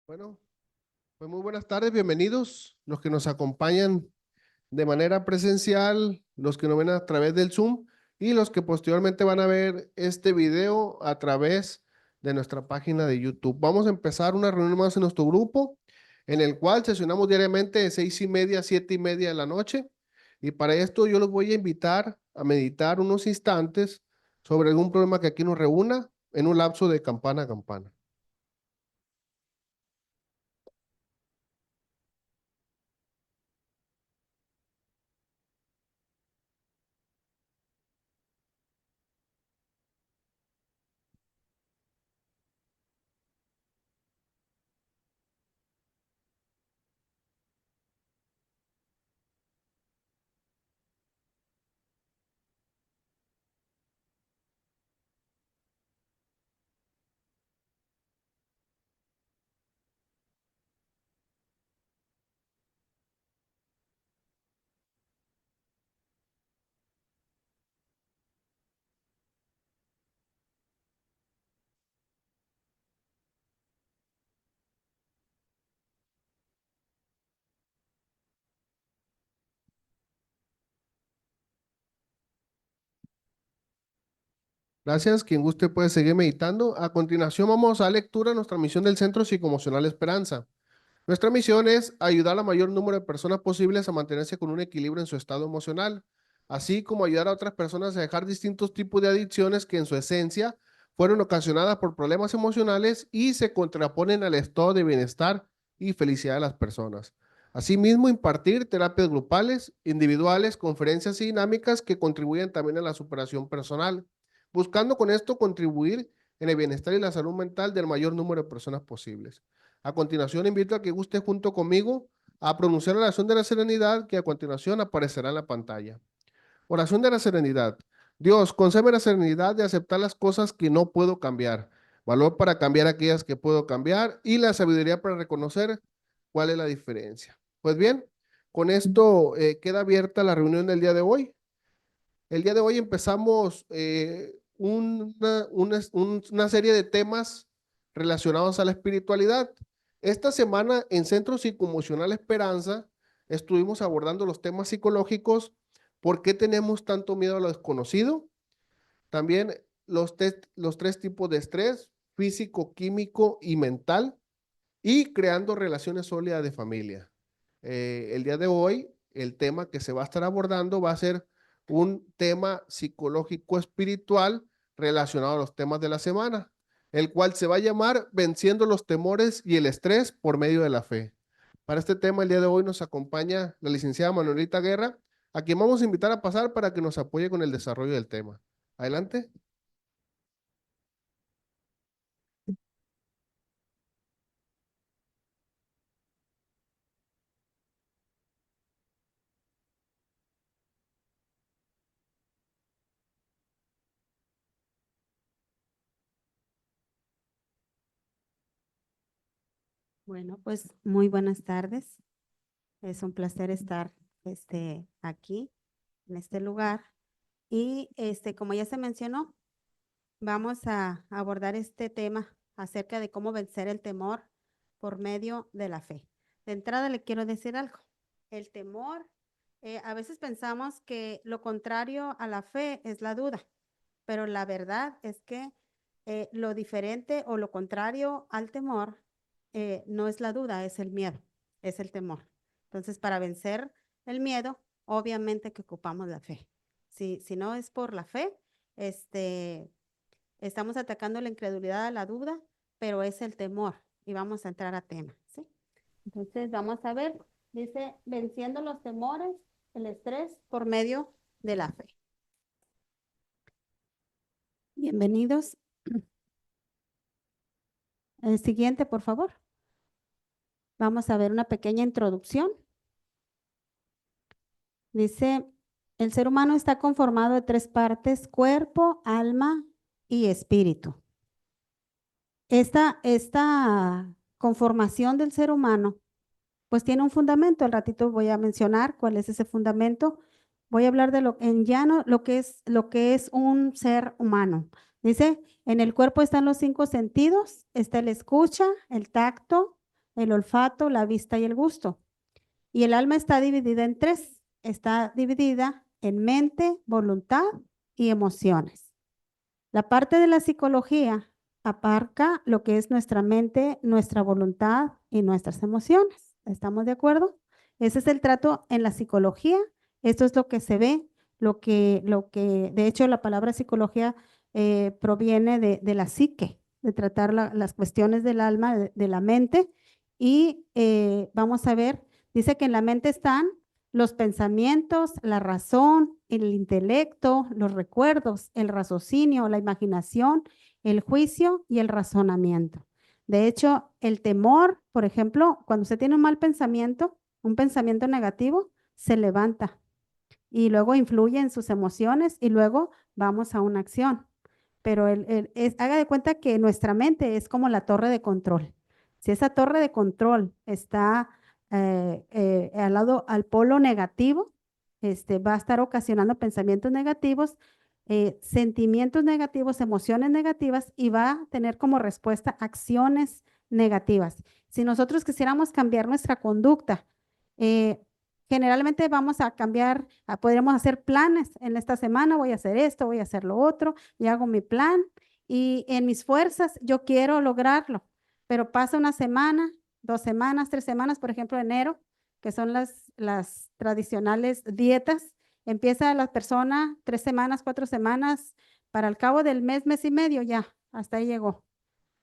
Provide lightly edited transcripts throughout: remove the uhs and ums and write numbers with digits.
Bueno, pues muy buenas tardes, bienvenidos los que nos acompañan de manera presencial, los que nos ven a través del Zoom y los que posteriormente van a ver este video a través de nuestra página de YouTube. Vamos a empezar una reunión más en nuestro grupo, en el cual sesionamos diariamente de 6:30 a 7:30 de la noche. Y para esto yo los voy a invitar a meditar unos instantes sobre algún problema que aquí nos reúna en un lapso de campana a campana. Gracias. Quien guste puede seguir meditando. A continuación vamos a lectura nuestra misión del Centro Psicoemocional Esperanza. Nuestra misión es ayudar a la mayor número de personas posibles a mantenerse con un equilibrio en su estado emocional, así como ayudar a otras personas a dejar distintos tipos de adicciones que en su esencia fueron ocasionadas por problemas emocionales y se contraponen al estado de bienestar y felicidad de las personas. Asimismo, impartir terapias grupales, individuales, conferencias y dinámicas que contribuyen también a la superación personal, buscando con esto contribuir en el bienestar y la salud mental del mayor número de personas posibles. A continuación, invito a que guste junto conmigo a pronunciar la oración de la serenidad que a continuación aparecerá en la pantalla. Oración de la serenidad. Dios, concédeme la serenidad de aceptar las cosas que no puedo cambiar, valor para cambiar aquellas que puedo cambiar y la sabiduría para reconocer cuál es la diferencia. Pues bien, con esto queda abierta la reunión del día de hoy. El día de hoy empezamos una serie de temas relacionados a la espiritualidad. Esta semana en Centro Psicoemocional Esperanza estuvimos abordando los temas psicológicos, por qué tenemos tanto miedo a lo desconocido, también los tres tipos de estrés, físico, químico y mental, y creando relaciones sólidas de familia. El día de hoy, el tema que se va a estar abordando va a ser un tema psicológico espiritual relacionado a los temas de la semana, el cual se va a llamar Venciendo los temores y el estrés por medio de la fe. Para este tema, el día de hoy nos acompaña la licenciada Manuelita Guerra, a quien vamos a invitar a pasar para que nos apoye con el desarrollo del tema. Adelante. Bueno, pues muy buenas tardes. Es un placer estar aquí, en este lugar. Y como ya se mencionó, vamos a abordar este tema acerca de cómo vencer el temor por medio de la fe. De entrada le quiero decir algo. El temor, a veces pensamos que lo contrario a la fe es la duda, pero la verdad es que lo diferente o lo contrario al temor no es la duda, es el miedo, es el temor. Entonces, para vencer el miedo, obviamente que ocupamos la fe. Si no es por la fe, estamos atacando la incredulidad a la duda, pero es el temor y vamos a entrar a tema, ¿sí? Entonces, vamos a ver, dice, venciendo los temores, el estrés por medio de la fe. Bienvenidos. El siguiente, por favor. Vamos a ver una pequeña introducción. Dice, el ser humano está conformado de tres partes: cuerpo, alma y espíritu. Esta conformación del ser humano, pues tiene un fundamento. Al ratito voy a mencionar cuál es ese fundamento. Voy a hablar de lo en llano, lo que es un ser humano. Dice, en el cuerpo están los cinco sentidos, está el escucha, el tacto, el olfato, la vista y el gusto. Y el alma está dividida en tres. Está dividida en mente, voluntad y emociones. La parte de la psicología abarca lo que es nuestra mente, nuestra voluntad y nuestras emociones. ¿Estamos de acuerdo? Ese es el trato en la psicología. Esto es lo que se ve, de hecho, la palabra psicología proviene de la psique, de tratar las cuestiones del alma, de la mente. Y vamos a ver, dice que en la mente están los pensamientos, la razón, el intelecto, los recuerdos, el raciocinio, la imaginación, el juicio y el razonamiento. De hecho, el temor, por ejemplo, cuando usted tiene un mal pensamiento, un pensamiento negativo, se levanta y luego influye en sus emociones y luego vamos a una acción. Pero haga de cuenta que nuestra mente es como la torre de control. Si esa torre de control está al polo negativo, va a estar ocasionando pensamientos negativos, sentimientos negativos, emociones negativas y va a tener como respuesta acciones negativas. Si nosotros quisiéramos cambiar nuestra conducta, eh, generalmente vamos a cambiar, podríamos hacer planes. En esta semana voy a hacer esto, voy a hacer lo otro, y hago mi plan y en mis fuerzas yo quiero lograrlo, pero pasa una semana, 2 semanas, 3 semanas, por ejemplo, enero, que son las tradicionales dietas. Empieza la persona 3 semanas, 4 semanas, para el cabo del mes, mes y medio, ya, hasta ahí llegó.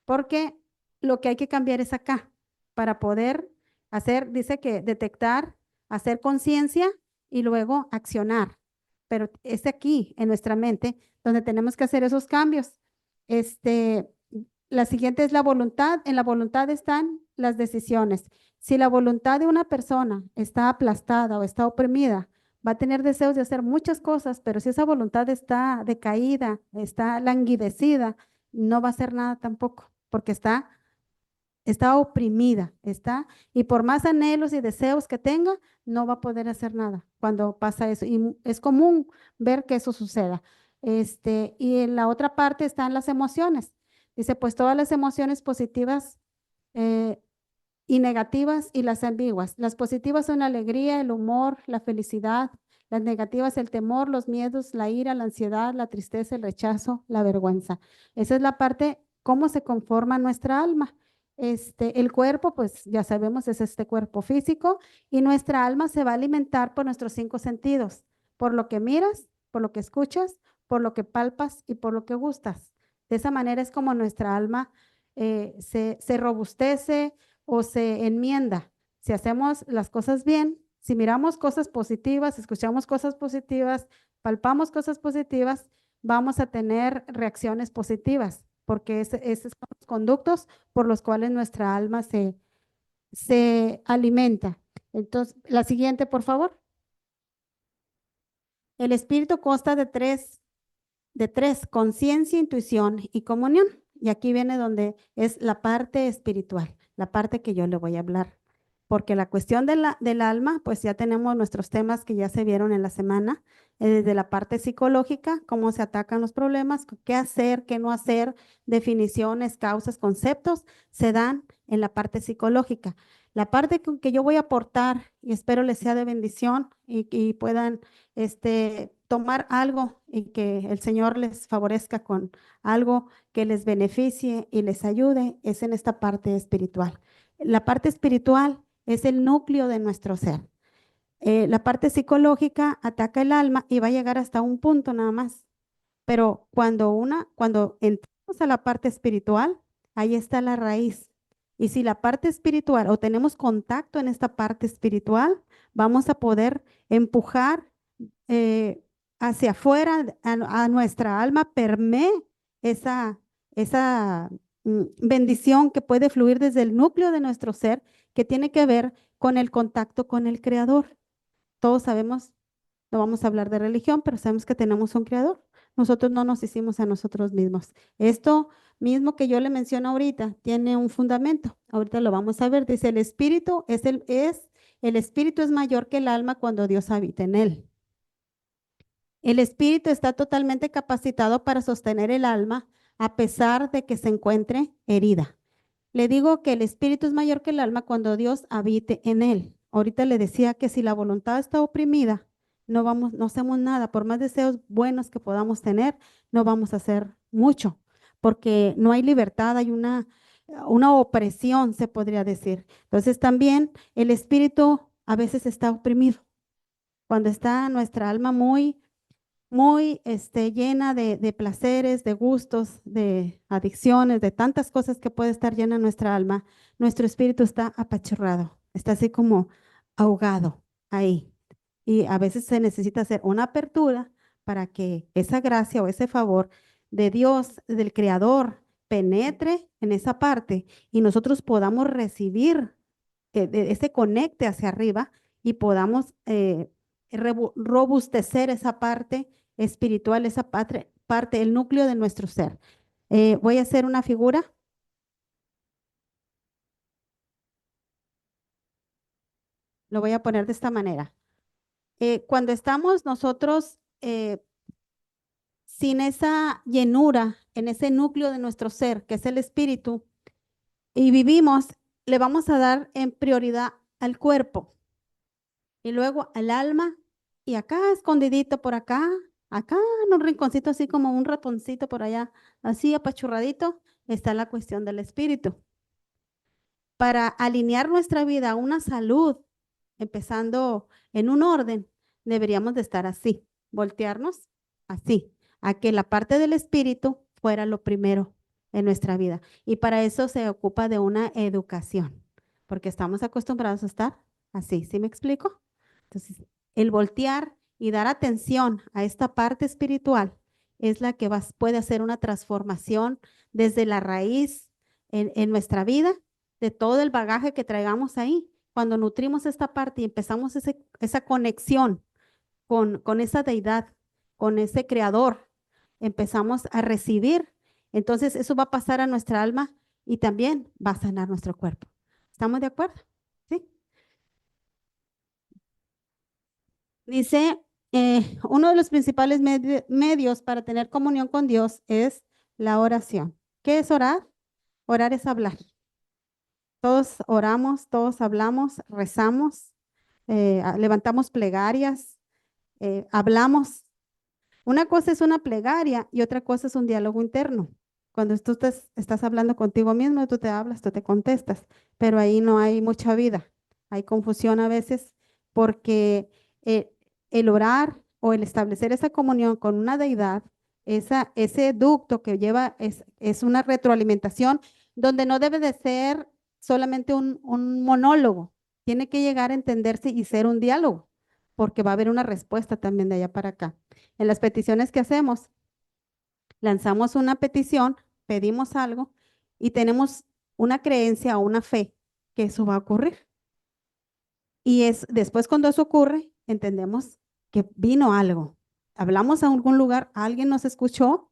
Porque lo que hay que cambiar es acá, para poder hacer, dice que detectar, hacer conciencia y luego accionar. Pero es aquí, en nuestra mente, donde tenemos que hacer esos cambios. La siguiente es la voluntad. En la voluntad están las decisiones. Si la voluntad de una persona está aplastada o está oprimida, va a tener deseos de hacer muchas cosas, pero si esa voluntad está decaída, está languidecida, no va a hacer nada tampoco, porque está oprimida, y por más anhelos y deseos que tenga, no va a poder hacer nada cuando pasa eso. Y es común ver que eso suceda. Y en la otra parte están las emociones. Dice, pues todas las emociones positivas eh, y negativas y las ambiguas. Las positivas son la alegría, el humor, la felicidad. Las negativas, el temor, los miedos, la ira, la ansiedad, la tristeza, el rechazo, la vergüenza. Esa es la parte, cómo se conforma nuestra alma. El cuerpo, pues ya sabemos, es este cuerpo físico y nuestra alma se va a alimentar por nuestros 5 sentidos, por lo que miras, por lo que escuchas, por lo que palpas y por lo que gustas. De esa manera es como nuestra alma se robustece o se enmienda. Si hacemos las cosas bien, si miramos cosas positivas, escuchamos cosas positivas, palpamos cosas positivas, vamos a tener reacciones positivas, porque esos son los conductos por los cuales nuestra alma se alimenta. Entonces, la siguiente, por favor. El espíritu consta de tres, conciencia, intuición y comunión. Y aquí viene donde es la parte espiritual, la parte que yo le voy a hablar. Porque la cuestión del alma, pues ya tenemos nuestros temas que ya se vieron en la semana, desde la parte psicológica, cómo se atacan los problemas, qué hacer, qué no hacer, definiciones, causas, conceptos, se dan en la parte psicológica. La parte que yo voy a aportar y espero les sea de bendición y puedan tomar algo y que el Señor les favorezca con algo que les beneficie y les ayude, es en esta parte espiritual. La parte espiritual es el núcleo de nuestro ser. La parte psicológica ataca el alma y va a llegar hasta un punto nada más. Pero cuando entramos a la parte espiritual, ahí está la raíz. Y si la parte espiritual o tenemos contacto en esta parte espiritual, vamos a poder empujar eh, hacia afuera, a nuestra alma, permee esa bendición que puede fluir desde el núcleo de nuestro ser, que tiene que ver con el contacto con el Creador. Todos sabemos, no vamos a hablar de religión, pero sabemos que tenemos un Creador. Nosotros no nos hicimos a nosotros mismos. Esto mismo que yo le menciono ahorita tiene un fundamento. Ahorita lo vamos a ver. Dice, el espíritu es mayor que el alma cuando Dios habita en él. El espíritu está totalmente capacitado para sostener el alma a pesar de que se encuentre herida. Le digo que el espíritu es mayor que el alma cuando Dios habite en él. Ahorita le decía que si la voluntad está oprimida, no hacemos nada. Por más deseos buenos que podamos tener, no vamos a hacer mucho, porque no hay libertad, hay una opresión, se podría decir. Entonces también el espíritu a veces está oprimido. Cuando está nuestra alma muy llena de placeres, de gustos, de adicciones, de tantas cosas que puede estar llena nuestra alma, nuestro espíritu está apachurrado, está así como ahogado ahí. Y a veces se necesita hacer una apertura para que esa gracia o ese favor de Dios, del Creador, penetre en esa parte y nosotros podamos recibir ese conecte hacia arriba y podamos robustecer esa parte espiritual, esa parte, el núcleo de nuestro ser. Voy a hacer una figura. Lo voy a poner de esta manera. Cuando estamos nosotros sin esa llenura en ese núcleo de nuestro ser, que es el espíritu, y vivimos, le vamos a dar en prioridad al cuerpo y luego al alma y acá escondidito por acá en un rinconcito así como un ratoncito por allá, así apachurradito, está la cuestión del espíritu. Para alinear nuestra vida a una salud, empezando en un orden, deberíamos de estar así, voltearnos así, a que la parte del espíritu fuera lo primero en nuestra vida. Y para eso se ocupa de una educación, porque estamos acostumbrados a estar así, ¿sí me explico? Entonces, el voltear y dar atención a esta parte espiritual es la que puede hacer una transformación desde la raíz en nuestra vida, de todo el bagaje que traigamos ahí. Cuando nutrimos esta parte y empezamos esa conexión con esa deidad, con ese creador, empezamos a recibir, entonces eso va a pasar a nuestra alma y también va a sanar nuestro cuerpo. ¿Estamos de acuerdo? ¿Sí? Dice, uno de los principales medios para tener comunión con Dios es la oración. ¿Qué es orar? Orar es hablar. Todos oramos, todos hablamos, rezamos, levantamos plegarias, hablamos. Una cosa es una plegaria y otra cosa es un diálogo interno. Cuando tú estás hablando contigo mismo, tú te hablas, tú te contestas, pero ahí no hay mucha vida. Hay confusión a veces porque eh, el orar o el establecer esa comunión con una deidad, ese ducto que lleva es una retroalimentación donde no debe de ser solamente un monólogo, tiene que llegar a entenderse y ser un diálogo, porque va a haber una respuesta también de allá para acá. En las peticiones que hacemos, lanzamos una petición, pedimos algo y tenemos una creencia o una fe que eso va a ocurrir. Y después cuando eso ocurre, entendemos que vino algo. Hablamos a algún lugar, alguien nos escuchó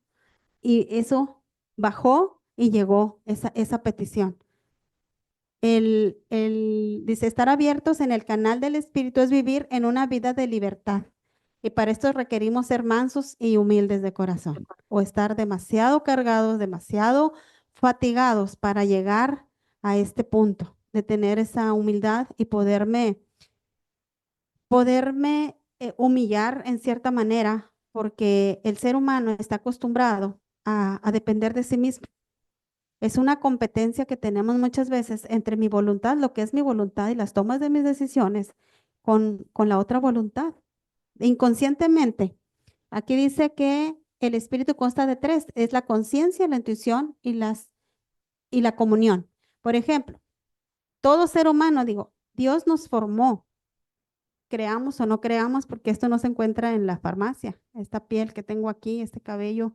y eso bajó y llegó esa petición. Dice, estar abiertos en el canal del Espíritu es vivir en una vida de libertad. Y para esto requerimos ser mansos y humildes de corazón, o estar demasiado cargados, demasiado fatigados para llegar a este punto de tener esa humildad y poderme humillar en cierta manera, porque el ser humano está acostumbrado a depender de sí mismo. Es una competencia que tenemos muchas veces entre mi voluntad, lo que es mi voluntad y las tomas de mis decisiones con la otra voluntad. Inconscientemente, aquí dice que el espíritu consta de tres, es la conciencia, la intuición y la comunión. Por ejemplo, todo ser humano, digo, Dios nos formó, creamos o no creamos, porque esto no se encuentra en la farmacia. Esta piel que tengo aquí, este cabello,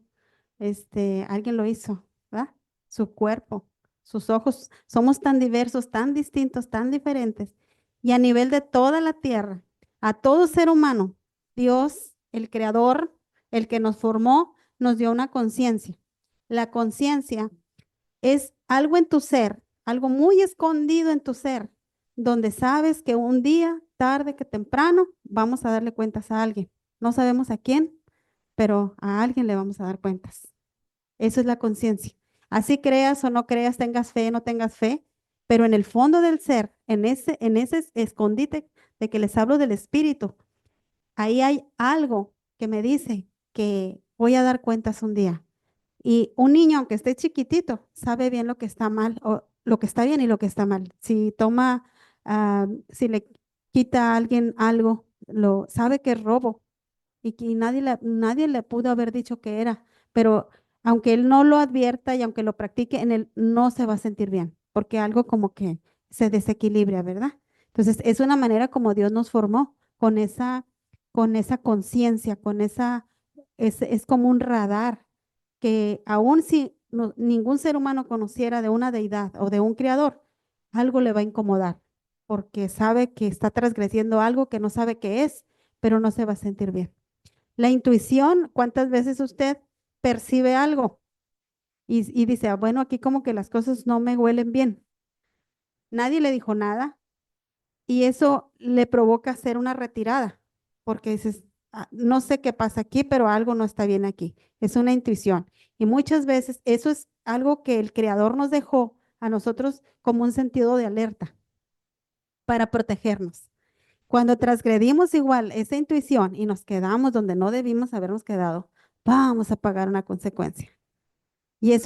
alguien lo hizo, ¿verdad? Su cuerpo, sus ojos, somos tan diversos, tan distintos, tan diferentes. Y a nivel de toda la tierra, a todo ser humano, Dios, el creador, el que nos formó, nos dio una conciencia. La conciencia es algo en tu ser, algo muy escondido en tu ser, donde sabes que un día, tarde que temprano, vamos a darle cuentas a alguien. No sabemos a quién, pero a alguien le vamos a dar cuentas. Eso es la conciencia. Así creas o no creas, tengas fe o no tengas fe, pero en el fondo del ser, en ese escondite de que les hablo del espíritu, ahí hay algo que me dice que voy a dar cuentas un día. Y un niño, aunque esté chiquitito, sabe bien lo que está mal o lo que está bien y lo que está mal. Si toma, si le quita a alguien algo, lo sabe que es robo y que nadie le pudo haber dicho que era, pero aunque él no lo advierta y aunque lo practique, en él no se va a sentir bien, porque algo como que se desequilibra, ¿verdad? Entonces, es una manera como Dios nos formó, con esa conciencia, es como un radar que aun si ningún ser humano conociera de una deidad o de un creador, algo le va a incomodar, porque sabe que está transgrediendo algo que no sabe qué es, pero no se va a sentir bien. La intuición, ¿cuántas veces usted percibe algo y dice, bueno, aquí como que las cosas no me huelen bien? Nadie le dijo nada y eso le provoca hacer una retirada, porque dices, no sé qué pasa aquí, pero algo no está bien aquí. Es una intuición. Y muchas veces eso es algo que el creador nos dejó a nosotros como un sentido de alerta para protegernos. Cuando transgredimos igual esa intuición y nos quedamos donde no debimos habernos quedado, vamos a pagar una consecuencia. Y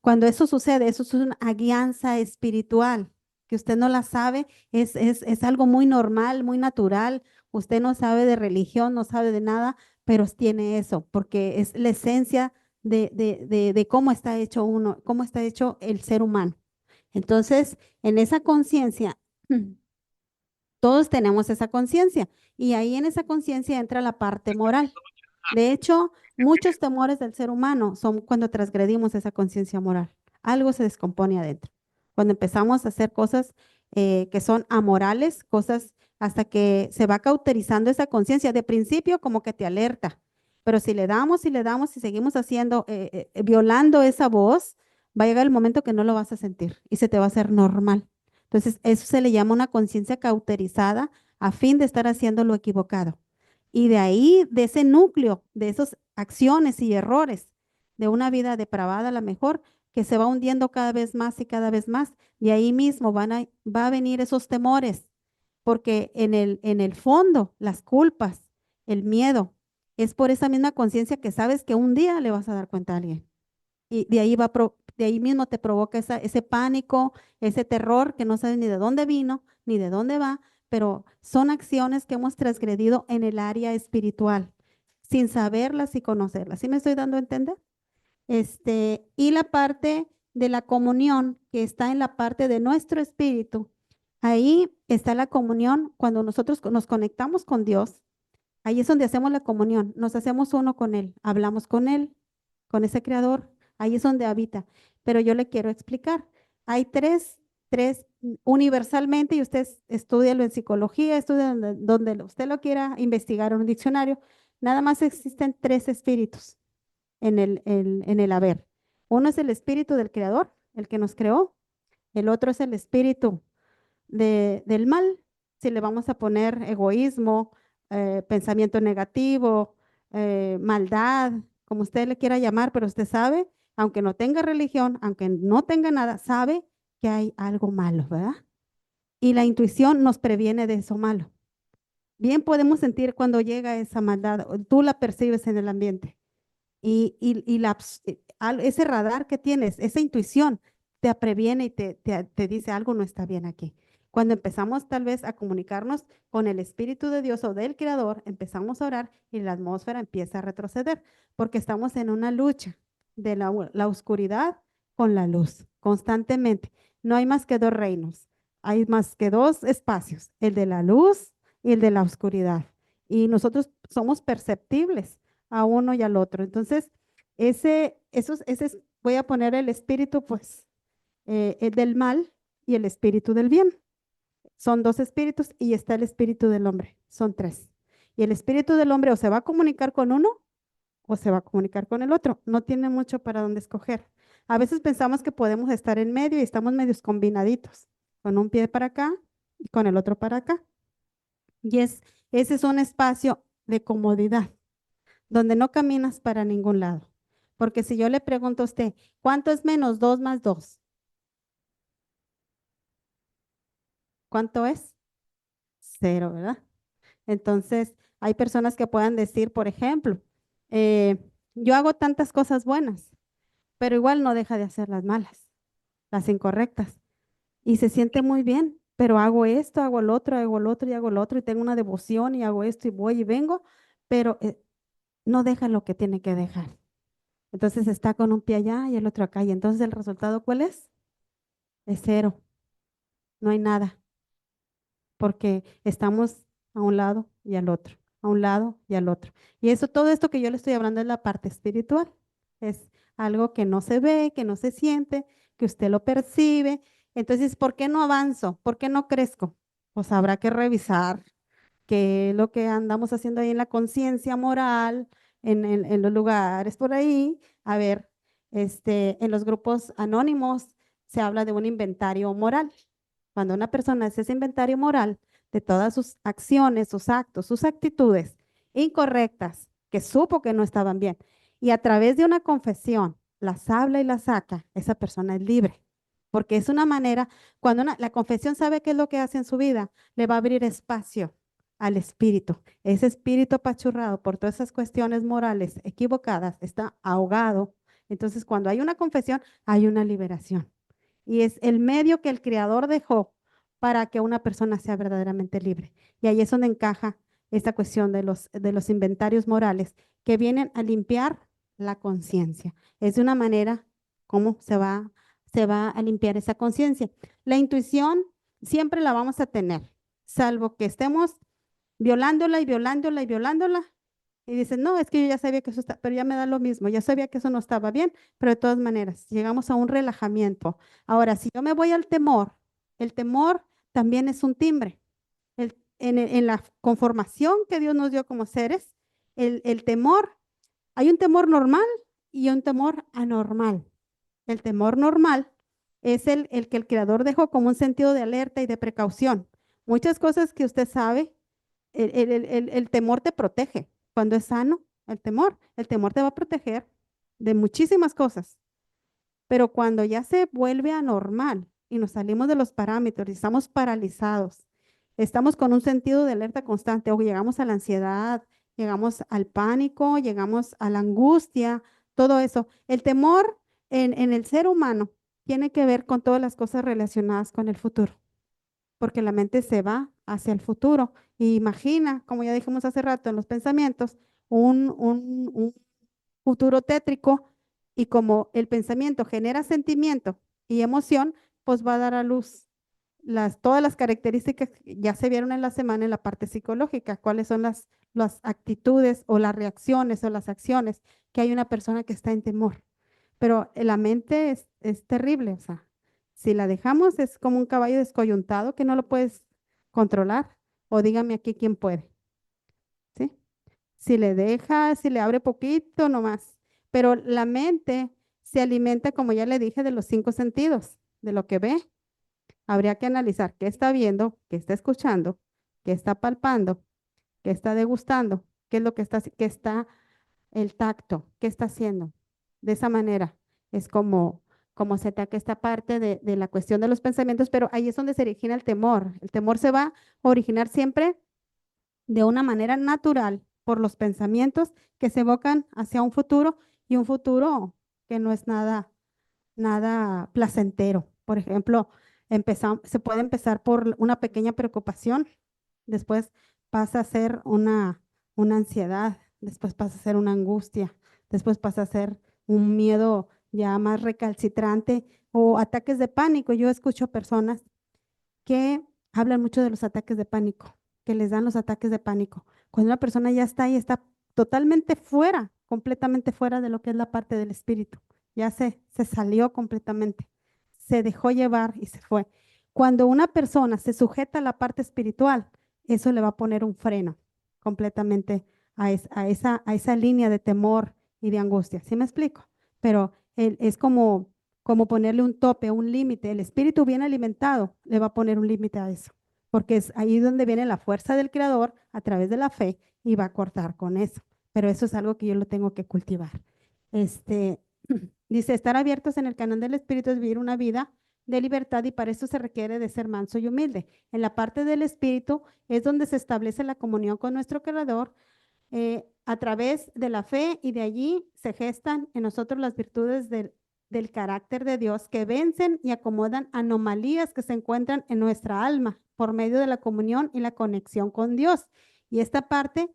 cuando eso sucede, eso es una guianza espiritual, que usted no la sabe, es algo muy normal, muy natural. Usted no sabe de religión, no sabe de nada, pero tiene eso, porque es la esencia de cómo está hecho uno, cómo está hecho el ser humano. Entonces, en esa conciencia, todos tenemos esa conciencia y ahí en esa conciencia entra la parte moral. De hecho, muchos temores del ser humano son cuando transgredimos esa conciencia moral. Algo se descompone adentro. Cuando empezamos a hacer cosas que son amorales, cosas hasta que se va cauterizando esa conciencia. De principio como que te alerta, pero si le damos y le damos y seguimos haciendo, violando esa voz, va a llegar el momento que no lo vas a sentir y se te va a hacer normal. Entonces, eso se le llama una conciencia cauterizada a fin de estar haciendo lo equivocado. Y de ahí, de ese núcleo, de esas acciones y errores de una vida depravada, a la mejor, que se va hundiendo cada vez más y cada vez más, de ahí mismo va a venir esos temores, porque en el fondo, las culpas, el miedo, es por esa misma conciencia que sabes que un día le vas a dar cuenta a alguien. Y de ahí mismo te provoca ese pánico, ese terror que no sabes ni de dónde vino, ni de dónde va, pero son acciones que hemos transgredido en el área espiritual, sin saberlas y conocerlas. ¿Sí me estoy dando a entender? Y la parte de la comunión, que está en la parte de nuestro espíritu, ahí está la comunión cuando nosotros nos conectamos con Dios. Ahí es donde hacemos la comunión, nos hacemos uno con Él, hablamos con Él, con ese creador, ahí es donde habita. Pero yo le quiero explicar, hay tres universalmente, y usted estudialo en psicología, estudia donde usted lo quiera investigar en un diccionario, nada más existen tres espíritus en el haber. Uno es el espíritu del creador, el que nos creó, el otro es el espíritu del mal, si le vamos a poner egoísmo, pensamiento negativo, maldad, como usted le quiera llamar, pero usted sabe, aunque no tenga religión, aunque no tenga nada, sabe que hay algo malo, ¿verdad? Y la intuición nos previene de eso malo. Bien podemos sentir cuando llega esa maldad, o tú la percibes en el ambiente ese radar que tienes, esa intuición, te previene y te dice algo no está bien aquí. Cuando empezamos tal vez a comunicarnos con el Espíritu de Dios o del Creador, empezamos a orar y la atmósfera empieza a retroceder, porque estamos en una lucha de la oscuridad con la luz, constantemente. No hay más que dos reinos, hay más que dos espacios, el de la luz y el de la oscuridad. Y nosotros somos perceptibles a uno y al otro. Entonces, voy a poner el espíritu, pues, el del mal y el espíritu del bien. Son dos espíritus y está el espíritu del hombre. Son tres. Y el espíritu del hombre o se va a comunicar con uno o se va a comunicar con el otro. No tiene mucho para dónde escoger. A veces pensamos que podemos estar en medio y estamos medios combinaditos, con un pie para acá y con el otro para acá. Y ese es un espacio de comodidad donde no caminas para ningún lado. Porque si yo le pregunto a usted, ¿cuánto es menos 2 más 2? ¿Cuánto es? Cero, ¿verdad? Entonces, hay personas que puedan decir, por ejemplo, eh, yo hago tantas cosas buenas, pero igual no deja de hacer las malas, las incorrectas. Y se siente muy bien, pero hago esto, hago el otro, hago el otro y hago el otro y tengo una devoción y hago esto y voy y vengo, pero no deja lo que tiene que dejar. Entonces está con un pie allá y el otro acá. Y entonces el resultado, ¿cuál es? Es cero, no hay nada, porque estamos a un lado y al otro, a un lado y al otro. Y eso, todo esto que yo le estoy hablando es la parte espiritual. Es algo que no se ve, que no se siente, que usted lo percibe. Entonces, ¿por qué no avanzo? ¿Por qué no crezco? Pues habrá que revisar qué es lo que andamos haciendo ahí en la conciencia moral, en los lugares por ahí. A ver, en los grupos anónimos se habla de un inventario moral. Cuando una persona hace ese inventario moral de todas sus acciones, sus actos, sus actitudes incorrectas, que supo que no estaban bien, y a través de una confesión las habla y las saca, esa persona es libre. Porque es una manera, cuando la confesión sabe qué es lo que hace en su vida, le va a abrir espacio al espíritu. Ese espíritu apachurrado por todas esas cuestiones morales equivocadas está ahogado. Entonces, cuando hay una confesión, hay una liberación. Y es el medio que el Creador dejó para que una persona sea verdaderamente libre. Y ahí es donde encaja esta cuestión de los inventarios morales que vienen a limpiar la conciencia. Es de una manera como se va a limpiar esa conciencia. La intuición siempre la vamos a tener, salvo que estemos violándola y violándola y violándola. Y dicen, no, es que yo ya sabía que eso está, pero ya me da lo mismo, ya sabía que eso no estaba bien, pero de todas maneras, llegamos a un relajamiento. Ahora, si yo me voy al temor, el temor también es un timbre. En la conformación que Dios nos dio como seres, el temor, hay un temor normal y un temor anormal. El temor normal es el que el Creador dejó como un sentido de alerta y de precaución. Muchas cosas que usted sabe, el temor te protege. Cuando es sano, el temor te va a proteger de muchísimas cosas. Pero cuando ya se vuelve anormal y nos salimos de los parámetros y estamos paralizados, estamos con un sentido de alerta constante o llegamos a la ansiedad, llegamos al pánico, llegamos a la angustia, todo eso. El temor en el ser humano tiene que ver con todas las cosas relacionadas con el futuro, porque la mente se va hacia el futuro y imagina, como ya dijimos hace rato en los pensamientos, un futuro tétrico y como el pensamiento genera sentimiento y emoción, pues va a dar a luz todas las características que ya se vieron en la semana en la parte psicológica, cuáles son las actitudes o las reacciones o las acciones que hay una persona que está en temor. Pero la mente es terrible, o sea, si la dejamos es como un caballo descoyuntado que no lo puedes controlar, o dígame aquí quién puede, ¿sí? Si le deja, si le abre poquito nomás. Pero la mente se alimenta, como ya le dije, de los 5 sentidos, de lo que ve. Habría que analizar qué está viendo, qué está escuchando, qué está palpando, qué está degustando, qué es lo que qué está el tacto, qué está haciendo. De esa manera es como se ataca esta parte de la cuestión de los pensamientos, pero ahí es donde se origina el temor. El temor se va a originar siempre de una manera natural por los pensamientos que se evocan hacia un futuro y un futuro que no es nada placentero. Por ejemplo, se puede empezar por una pequeña preocupación, después pasa a ser una ansiedad, después pasa a ser una angustia, después pasa a ser un miedo ya más recalcitrante o ataques de pánico. Yo escucho personas que hablan mucho de los ataques de pánico, que les dan los ataques de pánico. Cuando una persona ya está ahí, está totalmente fuera, completamente fuera de lo que es la parte del espíritu. Ya se salió completamente, se dejó llevar y se fue. Cuando una persona se sujeta a la parte espiritual, eso le va a poner un freno completamente a esa línea de temor y de angustia. ¿Sí me explico? Pero es como ponerle un tope, un límite. El espíritu bien alimentado le va a poner un límite a eso, porque es ahí donde viene la fuerza del creador a través de la fe y va a cortar con eso. Pero eso es algo que yo lo tengo que cultivar. Este, dice, estar abiertos en el canal del Espíritu es vivir una vida de libertad y para eso se requiere de ser manso y humilde. En la parte del Espíritu es donde se establece la comunión con nuestro Creador a través de la fe y de allí se gestan en nosotros las virtudes del carácter de Dios que vencen y acomodan anomalías que se encuentran en nuestra alma por medio de la comunión y la conexión con Dios. Y esta parte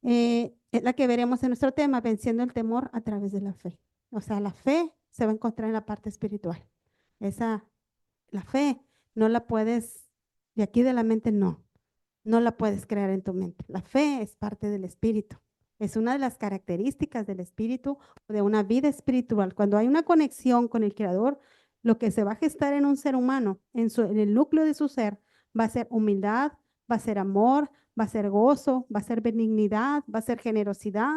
es la que veremos en nuestro tema, venciendo el temor a través de la fe. O sea, la fe se va a encontrar en la parte espiritual. La fe no la puedes, de aquí de la mente no, no la puedes crear en tu mente. La fe es parte del espíritu. Es una de las características del espíritu, de una vida espiritual. Cuando hay una conexión con el Creador, lo que se va a gestar en un ser humano, en el núcleo de su ser, va a ser humildad, va a ser amor, va a ser gozo, va a ser benignidad, va a ser generosidad,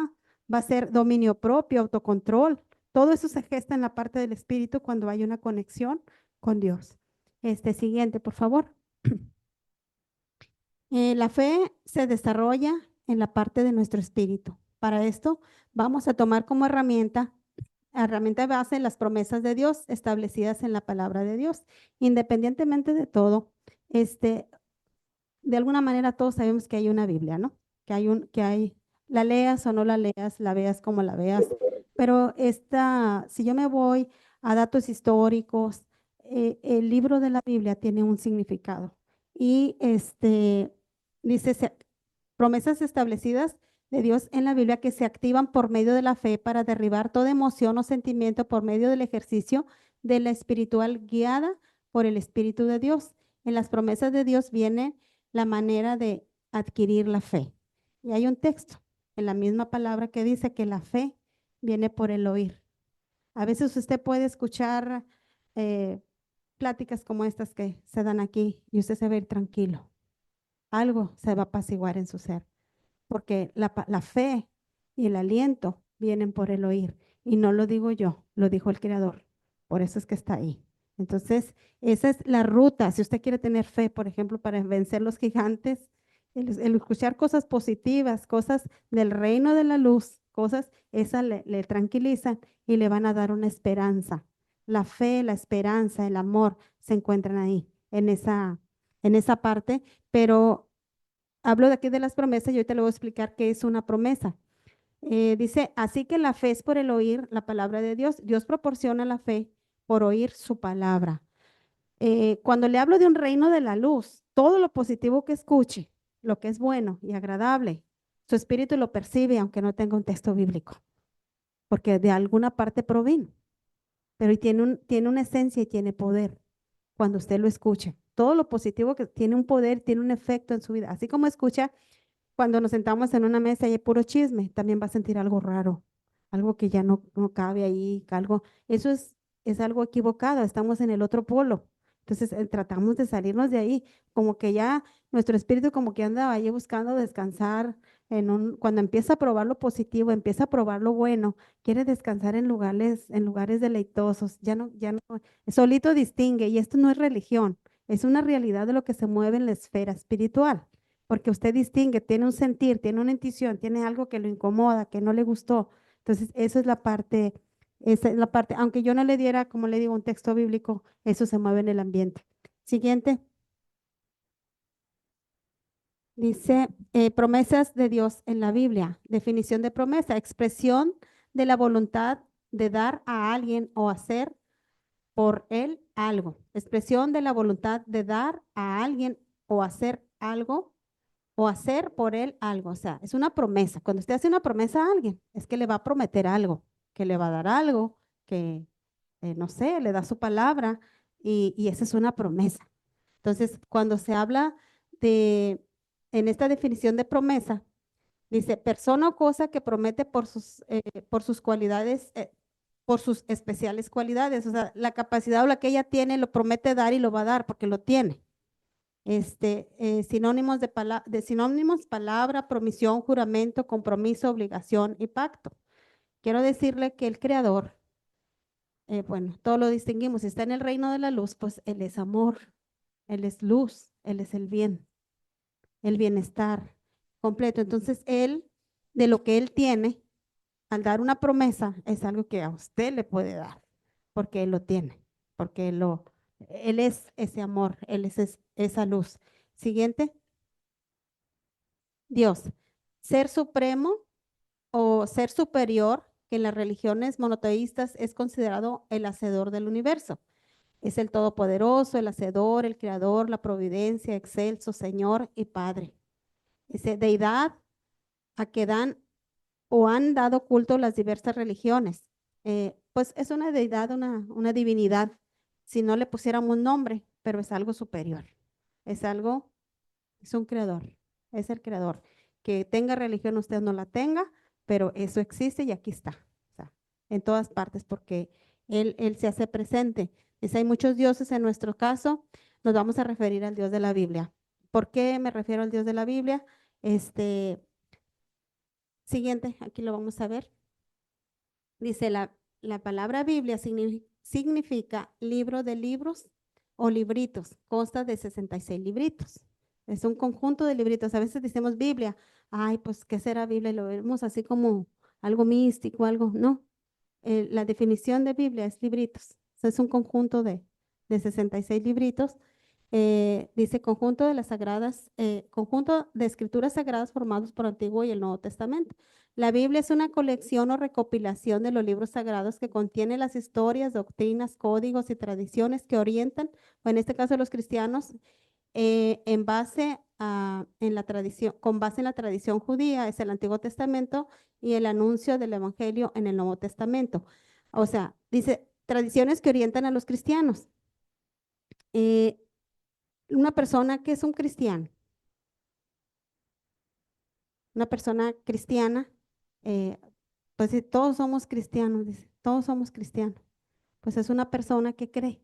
va a ser dominio propio, autocontrol. Todo eso se gesta en la parte del espíritu cuando hay una conexión con Dios. Siguiente, por favor. La fe se desarrolla en la parte de nuestro espíritu. Para esto vamos a tomar como herramienta base las promesas de Dios establecidas en la palabra de Dios. Independientemente de todo, de alguna manera todos sabemos que hay una Biblia, ¿no? La leas o no la leas, la veas como la veas. Pero si yo me voy a datos históricos, el libro de la Biblia tiene un significado. Y dice, promesas establecidas de Dios en la Biblia que se activan por medio de la fe para derribar toda emoción o sentimiento por medio del ejercicio de la espiritual guiada por el Espíritu de Dios. En las promesas de Dios viene la manera de adquirir la fe. Y hay un texto en la misma palabra que dice que la fe viene por el oír. A veces usted puede escuchar pláticas como estas que se dan aquí y usted se va a ir tranquilo. Algo se va a apaciguar en su ser, porque la fe y el aliento vienen por el oír. Y no lo digo yo, lo dijo el Creador. Por eso es que está ahí. Entonces, esa es la ruta. Si usted quiere tener fe, por ejemplo, para vencer los gigantes, el escuchar cosas positivas, cosas del reino de la luz, cosas, esas le tranquilizan y le van a dar una esperanza. La fe, la esperanza, el amor se encuentran ahí, en esa parte, pero hablo de aquí de las promesas y ahorita le voy a explicar qué es una promesa. Dice, así que la fe es por el oír la palabra de Dios. Dios proporciona la fe por oír su palabra. Cuando le hablo de un reino de la luz, todo lo positivo que escuche, lo que es bueno y agradable, su espíritu lo percibe aunque no tenga un texto bíblico, porque de alguna parte provino, pero tiene una esencia y tiene poder cuando usted lo escuche. Todo lo positivo que tiene un poder, tiene un efecto en su vida. Así como escucha, cuando nos sentamos en una mesa y hay puro chisme, también va a sentir algo raro, algo que ya no cabe ahí, eso es algo equivocado, estamos en el otro polo. Entonces tratamos de salirnos de ahí, como que ya nuestro espíritu como que anda ahí buscando descansar cuando empieza a probar lo positivo, empieza a probar lo bueno, quiere descansar en lugares deleitosos, ya no, solito distingue, y esto no es religión, es una realidad de lo que se mueve en la esfera espiritual porque usted distingue, tiene un sentir, tiene una intuición, tiene algo que lo incomoda, que no le gustó. Entonces, esa es la parte, aunque yo no le diera, como le digo, un texto bíblico, eso se mueve en el ambiente. Siguiente, dice promesas de Dios en la Biblia. Definición de promesa, expresión de la voluntad de dar a alguien o hacer por él algo. Expresión de la voluntad de dar a alguien o hacer algo o hacer por él algo. O sea, es una promesa. Cuando usted hace una promesa a alguien, es que le va a prometer algo, que le va a dar algo, que, no sé, le da su palabra y esa es una promesa. Entonces, cuando se habla en esta definición de promesa, dice, persona o cosa que promete por sus cualidades, por sus especiales cualidades. O sea, la capacidad o la que ella tiene lo promete dar y lo va a dar porque lo tiene sinónimos, palabra, promisión, juramento, compromiso, obligación y pacto. Quiero decirle que el Creador, bueno, todo lo distinguimos, si está en el reino de la luz, pues Él es amor, Él es luz, Él es el bien, el bienestar completo. Entonces, Él, de lo que Él tiene, al dar una promesa es algo que a usted le puede dar, porque Él lo tiene, porque Él es ese amor, Él es esa luz. Siguiente, Dios, ser supremo o ser superior, que en las religiones monoteístas es considerado el hacedor del universo. Es el todopoderoso, el hacedor, el creador, la providencia, excelso, Señor y Padre. Dice, deidad a que dan o han dado culto las diversas religiones. Pues es una deidad, una divinidad, si no le pusiéramos nombre, pero es algo superior. Es algo, es un creador, es el creador. Que tenga religión, usted no la tenga, pero eso existe y aquí está. O sea, en todas partes, porque él se hace presente. Dice, hay muchos dioses en nuestro caso, nos vamos a referir al Dios de la Biblia. ¿Por qué me refiero al Dios de la Biblia? Siguiente, aquí lo vamos a ver. Dice la palabra Biblia significa libro de libros o libritos. Consta de 66 libritos. Es un conjunto de libritos. A veces decimos Biblia. Ay, pues, ¿qué será Biblia? Y lo vemos así como algo místico, algo. No. La definición de Biblia es libritos. Es un conjunto de 66 libritos. Dice conjunto de escrituras sagradas formados por Antiguo y el Nuevo Testamento. La Biblia es una colección o recopilación de los libros sagrados que contiene las historias, doctrinas, códigos y tradiciones que orientan, o en este caso los cristianos, en base en la tradición, con base en la tradición judía, es el Antiguo Testamento y el anuncio del Evangelio en el Nuevo Testamento. O sea, dice tradiciones que orientan a los cristianos. Una persona que es un cristiano, una persona cristiana, pues sí, todos somos cristianos, dice, todos somos cristianos. Pues es una persona que cree,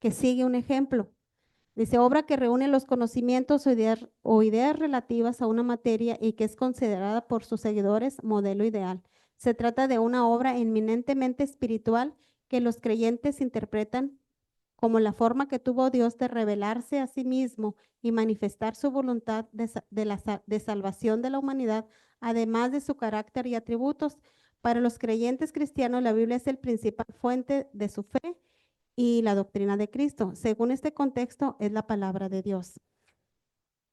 que sigue un ejemplo. Dice, obra que reúne los conocimientos o ideas relativas a una materia y que es considerada por sus seguidores modelo ideal. Se trata de una obra eminentemente espiritual que los creyentes interpretan como la forma que tuvo Dios de revelarse a sí mismo y manifestar su voluntad de salvación de la humanidad, además de su carácter y atributos. Para los creyentes cristianos, la Biblia es el principal fuente de su fe y la doctrina de Cristo. Según este contexto, es la palabra de Dios.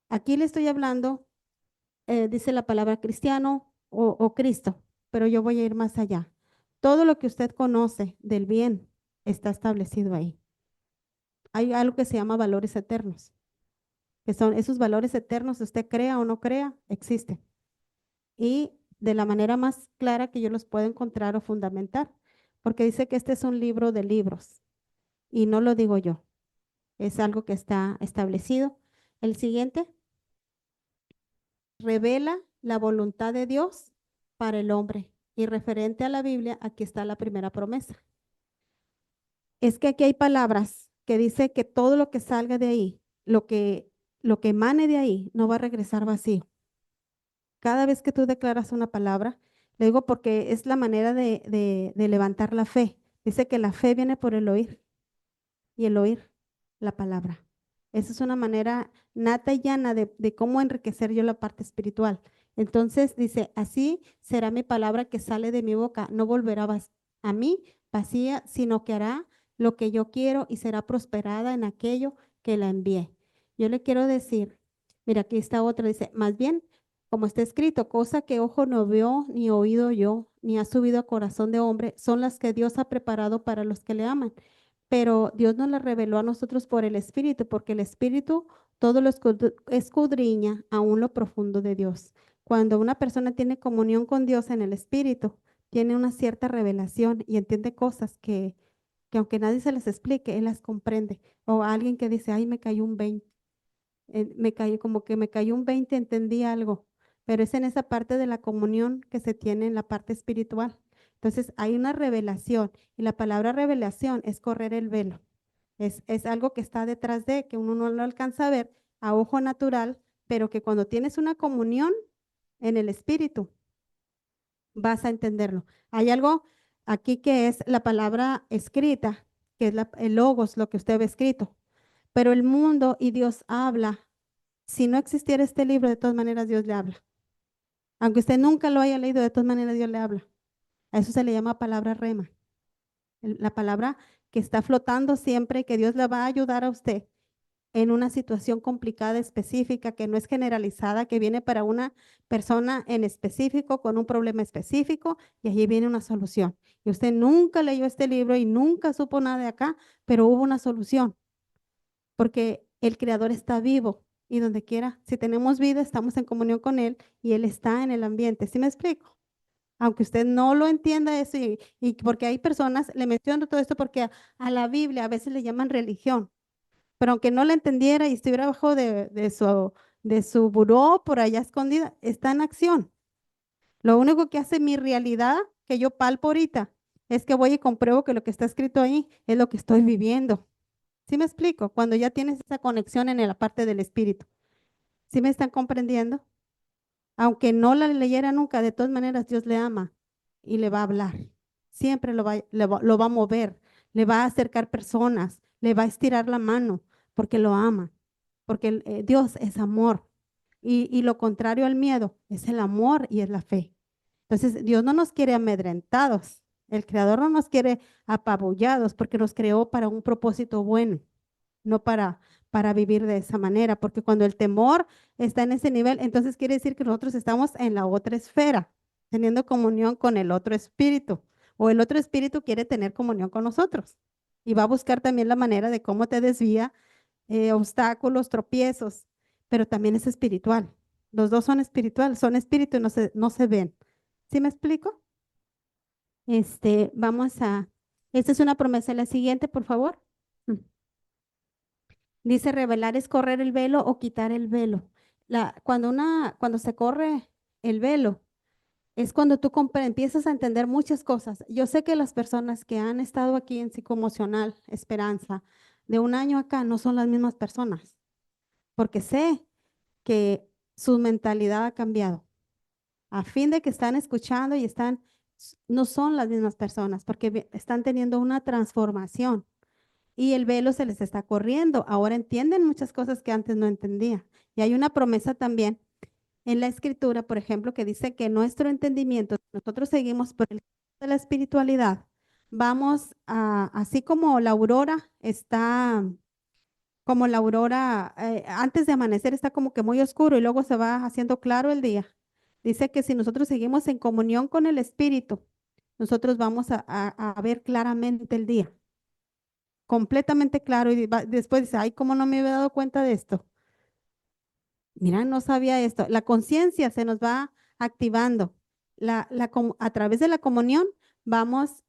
Aquí le estoy hablando, dice la palabra cristiano o Cristo, pero yo voy a ir más allá. Todo lo que usted conoce del bien está establecido ahí. Hay algo que se llama valores eternos, que son esos valores eternos, usted crea o no crea, existen. Y de la manera más clara que yo los puedo encontrar o fundamentar, porque dice que este es un libro de libros, y no lo digo yo, es algo que está establecido. El siguiente, revela la voluntad de Dios para el hombre. Y referente a la Biblia, aquí está la primera promesa. Es que aquí hay palabras que dice que todo lo que salga de ahí, lo que emane de ahí, no va a regresar vacío. Cada vez que tú declaras una palabra, le digo porque es la manera de levantar la fe. Dice que la fe viene por el oír y el oír la palabra. Esa es una manera nata y llana de cómo enriquecer yo la parte espiritual. Entonces dice, así será mi palabra que sale de mi boca, no volverá a mí vacía, sino que hará lo que yo quiero y será prosperada en aquello que la envié. Yo le quiero decir, mira, aquí está otra, dice, más bien, como está escrito, cosa que ojo no vio, ni oído yo, ni ha subido a corazón de hombre, son las que Dios ha preparado para los que le aman. Pero Dios nos la reveló a nosotros por el Espíritu, porque el Espíritu todo lo escudriña aún lo profundo de Dios. Cuando una persona tiene comunión con Dios en el Espíritu, tiene una cierta revelación y entiende cosas que aunque nadie se les explique, él las comprende. O alguien que dice, ay, me cayó un 20, me cayó como que me cayó un 20, entendí algo, pero es en esa parte de la comunión que se tiene en la parte espiritual. Entonces hay una revelación y la palabra revelación es correr el velo. Es algo que está detrás de, que uno no lo alcanza a ver a ojo natural, pero que cuando tienes una comunión en el espíritu, vas a entenderlo. Hay algo aquí que es la palabra escrita, que es el logos, lo que usted ve escrito. Pero el mundo y Dios habla. Si no existiera este libro, de todas maneras Dios le habla. Aunque usted nunca lo haya leído, de todas maneras Dios le habla. A eso se le llama palabra rema. La palabra que está flotando siempre y que Dios le va a ayudar a usted en una situación complicada específica, que no es generalizada, que viene para una persona en específico, con un problema específico, y allí viene una solución. Y usted nunca leyó este libro y nunca supo nada de acá, pero hubo una solución, porque el Creador está vivo y donde quiera, si tenemos vida, estamos en comunión con Él y Él está en el ambiente. ¿Sí me explico? Aunque usted no lo entienda eso, y porque hay personas, le menciono todo esto porque a la Biblia a veces le llaman religión, pero aunque no la entendiera y estuviera abajo de su buró por allá escondida, está en acción. Lo único que hace mi realidad, que yo palpo ahorita, es que voy y compruebo que lo que está escrito ahí es lo que estoy viviendo. ¿Sí me explico? Cuando ya tienes esa conexión en la parte del espíritu. ¿Sí me están comprendiendo? Aunque no la leyera nunca, de todas maneras Dios le ama y le va a hablar. Siempre lo va a mover, le va a acercar personas, le va a estirar la mano porque lo ama, porque Dios es amor y lo contrario al miedo es el amor y es la fe. Entonces, Dios no nos quiere amedrentados, el Creador no nos quiere apabullados porque nos creó para un propósito bueno, no para vivir de esa manera, porque cuando el temor está en ese nivel, entonces quiere decir que nosotros estamos en la otra esfera, teniendo comunión con el otro espíritu, o el otro espíritu quiere tener comunión con nosotros y va a buscar también la manera de cómo te desvía, obstáculos, tropiezos, pero también es espiritual. Los dos son espiritual, son espíritu y no se ven. ¿Sí me explico? Esta es una promesa. La siguiente, por favor. Mm. Dice, revelar es correr el velo o quitar el velo. Cuando se corre el velo, es cuando tú empiezas a entender muchas cosas. Yo sé que las personas que han estado aquí en Psicoemocional Esperanza de un año acá no son las mismas personas, porque sé que su mentalidad ha cambiado. A fin de que están escuchando y no son las mismas personas, porque están teniendo una transformación y el velo se les está corriendo. Ahora entienden muchas cosas que antes no entendía. Y hay una promesa también en la escritura, por ejemplo, que dice que nuestro entendimiento, nosotros seguimos por el camino de la espiritualidad, así como la aurora antes de amanecer está como que muy oscuro y luego se va haciendo claro el día. Dice que si nosotros seguimos en comunión con el Espíritu, nosotros vamos a ver claramente el día, completamente claro. Y después dice, ay, ¿cómo no me había dado cuenta de esto? Mira, no sabía esto. La conciencia se nos va activando. A través de la comunión vamos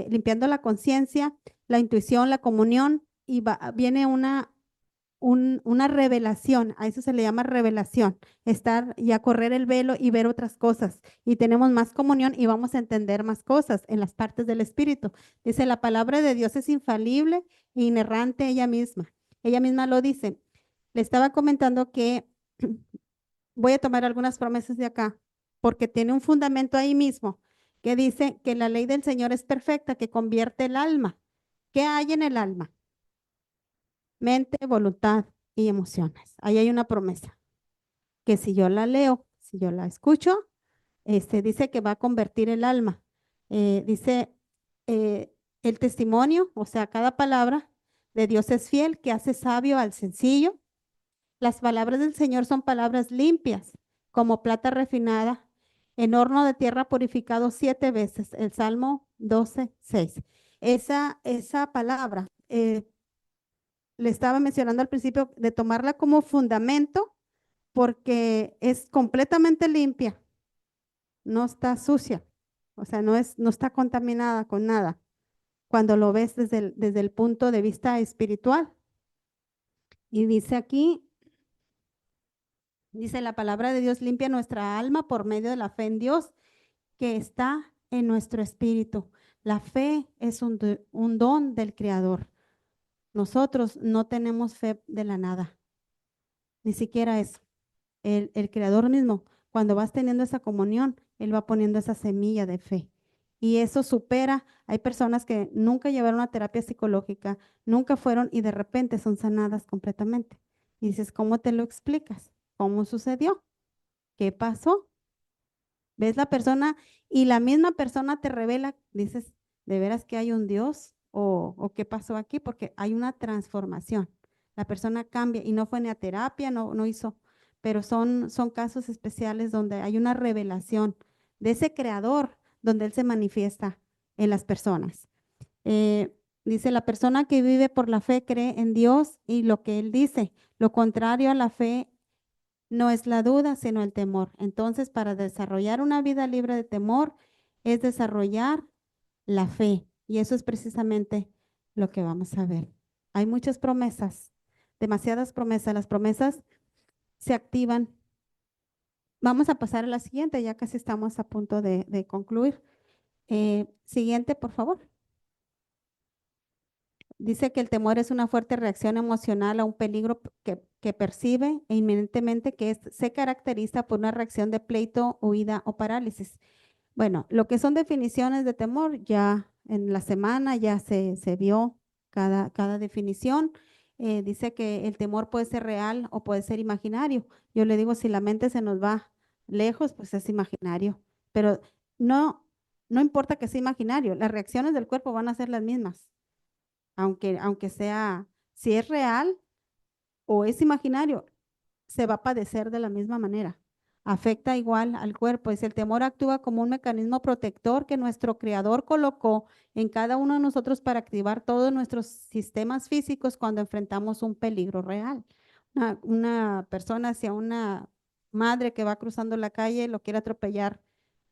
limpiando la conciencia, la intuición, la comunión y viene una revelación. A eso se le llama revelación. Estar y a correr el velo y ver otras cosas. Y tenemos más comunión y vamos a entender más cosas en las partes del espíritu. Dice, la palabra de Dios es infalible e inerrante ella misma. Ella misma lo dice. Le estaba comentando que voy a tomar algunas promesas de acá, porque tiene un fundamento ahí mismo que dice que la ley del Señor es perfecta, que convierte el alma. ¿Qué hay en el alma? Mente, voluntad y emociones. Ahí hay una promesa, que si yo la leo, si yo la escucho, dice que va a convertir el alma. Dice eh, el testimonio, o sea, cada palabra de Dios es fiel, que hace sabio al sencillo. Las palabras del Señor son palabras limpias, como plata refinada, en horno de tierra purificado 7 veces. El Salmo 12:6. Esa palabra, le estaba mencionando al principio de tomarla como fundamento porque es completamente limpia, no está sucia, o sea, no está contaminada con nada cuando lo ves desde el punto de vista espiritual. Y dice la palabra de Dios limpia nuestra alma por medio de la fe en Dios que está en nuestro espíritu. La fe es un don del Creador. Nosotros no tenemos fe de la nada, ni siquiera eso. El Creador mismo, cuando vas teniendo esa comunión, Él va poniendo esa semilla de fe. Y eso supera, hay personas que nunca llevaron a terapia psicológica, nunca fueron y de repente son sanadas completamente. Y dices, ¿cómo te lo explicas? ¿Cómo sucedió? ¿Qué pasó? Ves la persona y la misma persona te revela, dices, ¿de veras que hay un Dios? ¿O qué pasó aquí? Porque hay una transformación. La persona cambia y no fue ni a terapia, no hizo, pero son casos especiales donde hay una revelación de ese creador, donde Él se manifiesta en las personas. Dice, la persona que vive por la fe cree en Dios y lo que Él dice. Lo contrario a la fe no es la duda, sino el temor. Entonces, para desarrollar una vida libre de temor es desarrollar la fe. Y eso es precisamente lo que vamos a ver. Hay muchas promesas, demasiadas promesas. Las promesas se activan. Vamos a pasar a la siguiente, ya casi estamos a punto de concluir. Siguiente, por favor. Dice que el temor es una fuerte reacción emocional a un peligro que percibe e inminentemente se caracteriza por una reacción de pleito, huida o parálisis. Bueno, lo que son definiciones de temor, ya en la semana ya se vio cada definición. Dice que el temor puede ser real o puede ser imaginario. Yo le digo, si la mente se nos va lejos, pues es imaginario. Pero no, no importa que sea imaginario, las reacciones del cuerpo van a ser las mismas aunque sea, si es real o es imaginario, se va a padecer de la misma manera. Afecta igual al cuerpo. Es el temor actúa como un mecanismo protector que nuestro creador colocó en cada uno de nosotros para activar todos nuestros sistemas físicos cuando enfrentamos un peligro real. Una persona hacia una madre que va cruzando la calle, lo quiere atropellar,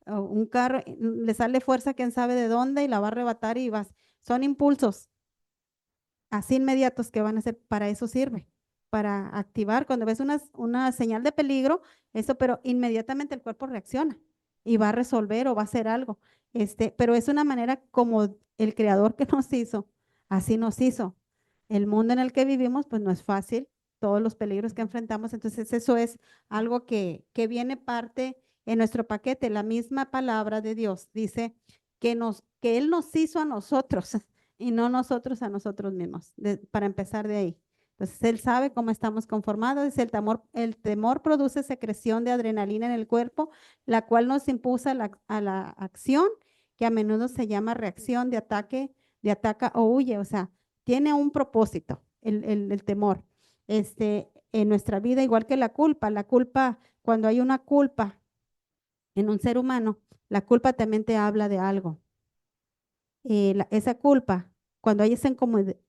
o un carro, le sale fuerza, quién sabe de dónde, y la va a arrebatar y vas. Son impulsos así inmediatos que van a ser, para eso sirve, para activar cuando ves una señal de peligro, eso, pero inmediatamente el cuerpo reacciona y va a resolver o va a hacer algo. Pero es una manera como el creador que nos hizo, así nos hizo. El mundo en el que vivimos, pues no es fácil, todos los peligros que enfrentamos, entonces eso es algo que viene parte en nuestro paquete. La misma palabra de Dios dice que Él nos hizo a nosotros y no nosotros a nosotros mismos, para empezar de ahí. Entonces, Él sabe cómo estamos conformados. Dice, el temor produce secreción de adrenalina en el cuerpo, la cual nos impulsa a la acción, que a menudo se llama reacción de ataque, de ataca o huye. O sea, tiene un propósito el temor. En nuestra vida, igual que la culpa, cuando hay una culpa en un ser humano, la culpa también te habla de algo. Esa culpa, cuando hay esa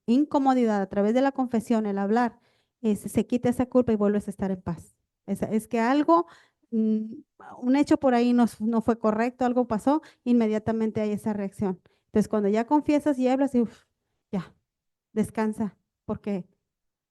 incomodidad a través de la confesión, el hablar, se quita esa culpa y vuelves a estar en paz. Es que algo, mm, un hecho por ahí no fue correcto, algo pasó, inmediatamente hay esa reacción. Entonces, cuando ya confiesas y hablas, y, ya, descansa, porque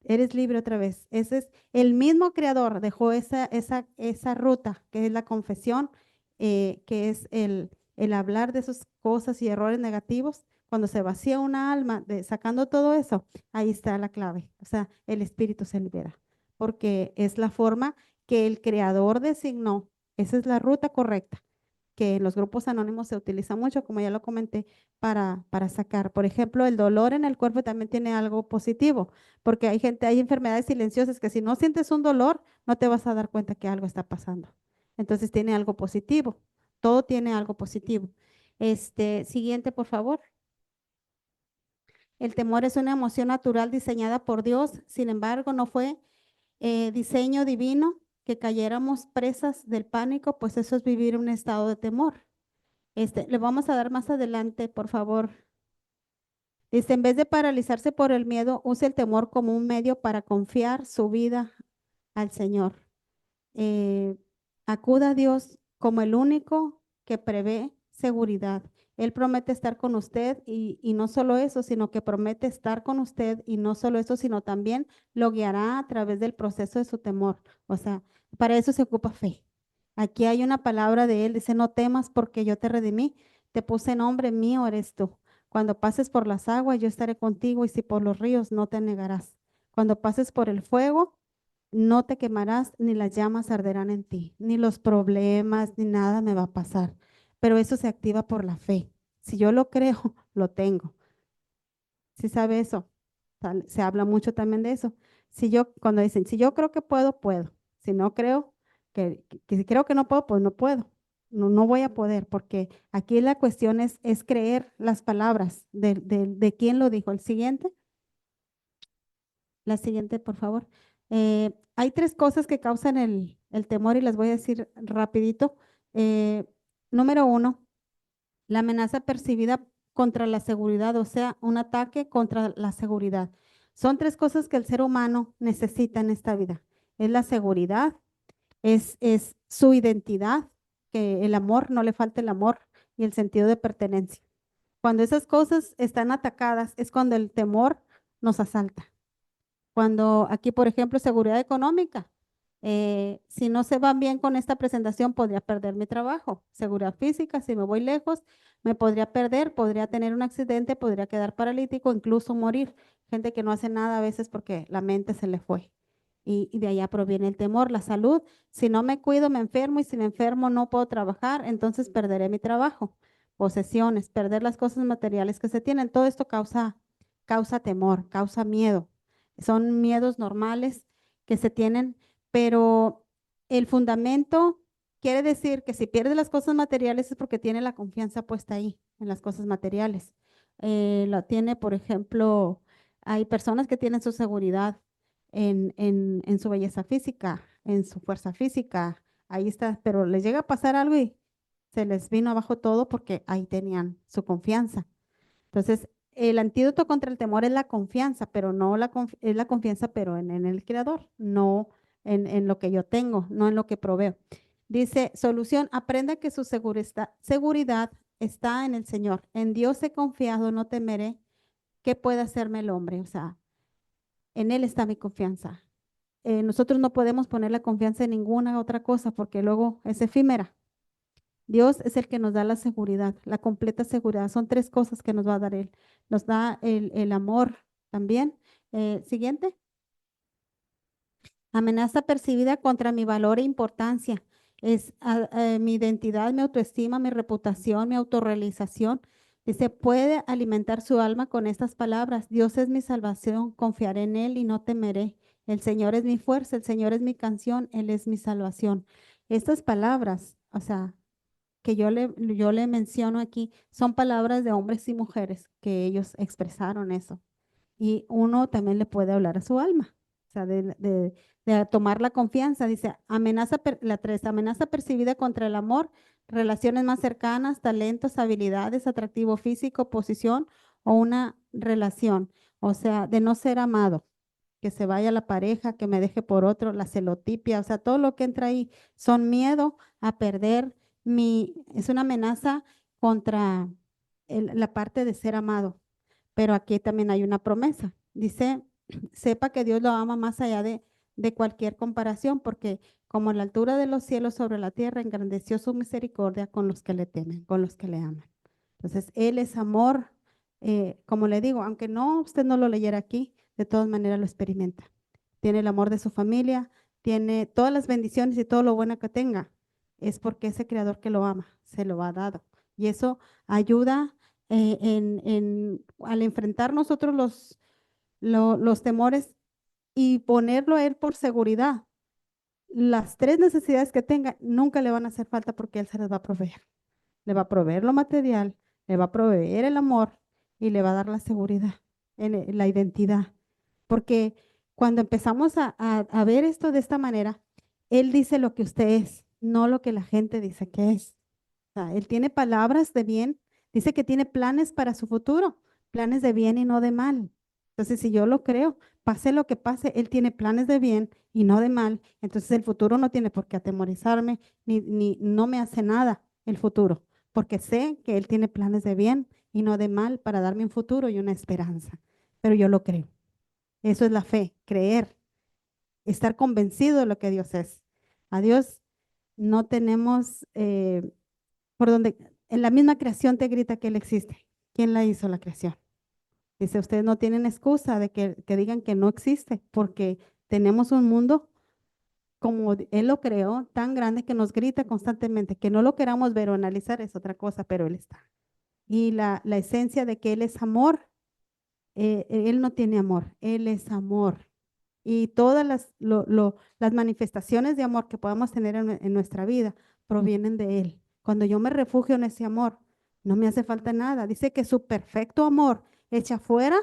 eres libre otra vez. Ese es el mismo creador, dejó esa ruta, que es la confesión, que es el hablar de esas cosas y errores negativos. Cuando se vacía una alma, sacando todo eso, ahí está la clave. O sea, el espíritu se libera, porque es la forma que el creador designó. Esa es la ruta correcta que en los grupos anónimos se utiliza mucho, como ya lo comenté, para sacar. Por ejemplo, el dolor en el cuerpo también tiene algo positivo, porque hay enfermedades silenciosas que si no sientes un dolor, no te vas a dar cuenta que algo está pasando. Entonces tiene algo positivo. Todo tiene algo positivo. Siguiente, por favor. El temor es una emoción natural diseñada por Dios, sin embargo, no fue diseño divino que cayéramos presas del pánico, pues eso es vivir un estado de temor. Le vamos a dar más adelante, por favor. Dice, en vez de paralizarse por el miedo, use el temor como un medio para confiar su vida al Señor. Eh, Acuda a Dios como el único que prevé seguridad. Él promete estar con usted y no solo eso, sino que promete estar con usted y no solo eso, sino también lo guiará a través del proceso de su temor. O sea, para eso se ocupa fe. Aquí hay una palabra de Él, dice, no temas porque yo te redimí, te puse nombre mío, eres tú. Cuando pases por las aguas, yo estaré contigo y si por los ríos, no te negarás. Cuando pases por el fuego, no te quemarás, ni las llamas arderán en ti, ni los problemas, ni nada me va a pasar. Pero eso se activa por la fe. Si yo lo creo, lo tengo. ¿Sí sabe eso? Se habla mucho también de eso. Cuando dicen, si yo creo que puedo, puedo. Si no creo, que si creo que no puedo, pues no puedo. no voy a poder, porque aquí la cuestión es creer las palabras de quién lo dijo. El siguiente, la siguiente, por favor. Hay tres cosas que causan el temor y las voy a decir rapidito. Eh, Número uno, la amenaza percibida contra la seguridad, o sea, un ataque contra la seguridad. Son tres cosas que el ser humano necesita en esta vida. Es la seguridad, es su identidad, que el amor, no le falta el amor y el sentido de pertenencia. Cuando esas cosas están atacadas es cuando el temor nos asalta. Cuando aquí, por ejemplo, seguridad económica, si no se van bien con esta presentación, podría perder mi trabajo. Seguridad física, si me voy lejos, me podría perder, podría tener un accidente, podría quedar paralítico, incluso morir. Gente que no hace nada a veces porque la mente se le fue. Y de allá proviene el temor, la salud. Si no me cuido, me enfermo y si me enfermo no puedo trabajar, entonces perderé mi trabajo. Posesiones, perder las cosas materiales que se tienen. Todo esto causa temor, causa miedo. Son miedos normales que se tienen, pero el fundamento quiere decir que si pierde las cosas materiales es porque tiene la confianza puesta ahí, en las cosas materiales. La tiene, por ejemplo, hay personas que tienen su seguridad en su belleza física, en su fuerza física, ahí está, pero les llega a pasar algo y se les vino abajo todo porque ahí tenían su confianza. Entonces, el antídoto contra el temor es la confianza, pero no es la confianza, pero en el Creador, no en lo que yo tengo, no en lo que proveo. Dice, solución, aprenda que su seguridad está en el Señor. En Dios he confiado, no temeré. ¿Qué puede hacerme el hombre? O sea, en Él está mi confianza. Nosotros no podemos poner la confianza en ninguna otra cosa porque luego es efímera. Dios es el que nos da la seguridad, la completa seguridad. Son tres cosas que nos va a dar Él. Nos da el amor también. Siguiente. Amenaza percibida contra mi valor e importancia. Es mi identidad, mi autoestima, mi reputación, mi autorrealización. Dice, puede alimentar su alma con estas palabras. Dios es mi salvación, confiaré en Él y no temeré. El Señor es mi fuerza, el Señor es mi canción, Él es mi salvación. Estas palabras, o sea, que yo le menciono aquí son palabras de hombres y mujeres que ellos expresaron eso. Y uno también le puede hablar a su alma, o sea, de tomar la confianza. Dice, la tres, amenaza percibida contra el amor, relaciones más cercanas, talentos, habilidades, atractivo físico, posición o una relación. O sea, de no ser amado, que se vaya la pareja, que me deje por otro, la celotipia, o sea, todo lo que entra ahí son miedo a perder es una amenaza contra la parte de ser amado. Pero aquí también hay una promesa. Dice, sepa que Dios lo ama más allá de cualquier comparación, porque como la altura de los cielos sobre la tierra, engrandeció su misericordia con los que le temen, con los que le aman. Entonces, Él es amor, como le digo, aunque no, usted no lo leyera aquí, de todas maneras lo experimenta. Tiene el amor de su familia, tiene todas las bendiciones y todo lo bueno que tenga. Es porque ese creador que lo ama, se lo ha dado. Y eso ayuda al enfrentar nosotros los temores y ponerlo a Él por seguridad. Las tres necesidades que tenga nunca le van a hacer falta porque Él se las va a proveer. Le va a proveer lo material, le va a proveer el amor y le va a dar la seguridad, la identidad. Porque cuando empezamos a ver esto de esta manera, Él dice lo que usted es, no lo que la gente dice que es. O sea, Él tiene palabras de bien, dice que tiene planes para su futuro, planes de bien y no de mal. Entonces, si yo lo creo, pase lo que pase, Él tiene planes de bien y no de mal. Entonces, el futuro no tiene por qué atemorizarme, ni no me hace nada el futuro, porque sé que Él tiene planes de bien y no de mal para darme un futuro y una esperanza. Pero yo lo creo. Eso es la fe, creer, estar convencido de lo que Dios es. A Dios no tenemos por donde en la misma creación te grita que Él existe. ¿Quién la hizo la creación? Dice, ustedes no tienen excusa de que digan que no existe, porque tenemos un mundo como Él lo creó, tan grande que nos grita constantemente, que no lo queramos ver o analizar es otra cosa, pero Él está. Y la esencia de que Él es amor, Él no tiene amor, Él es amor. Y todas las manifestaciones de amor que podamos tener en nuestra vida provienen de Él. Cuando yo me refugio en ese amor, no me hace falta nada. Dice que su perfecto amor echa fuera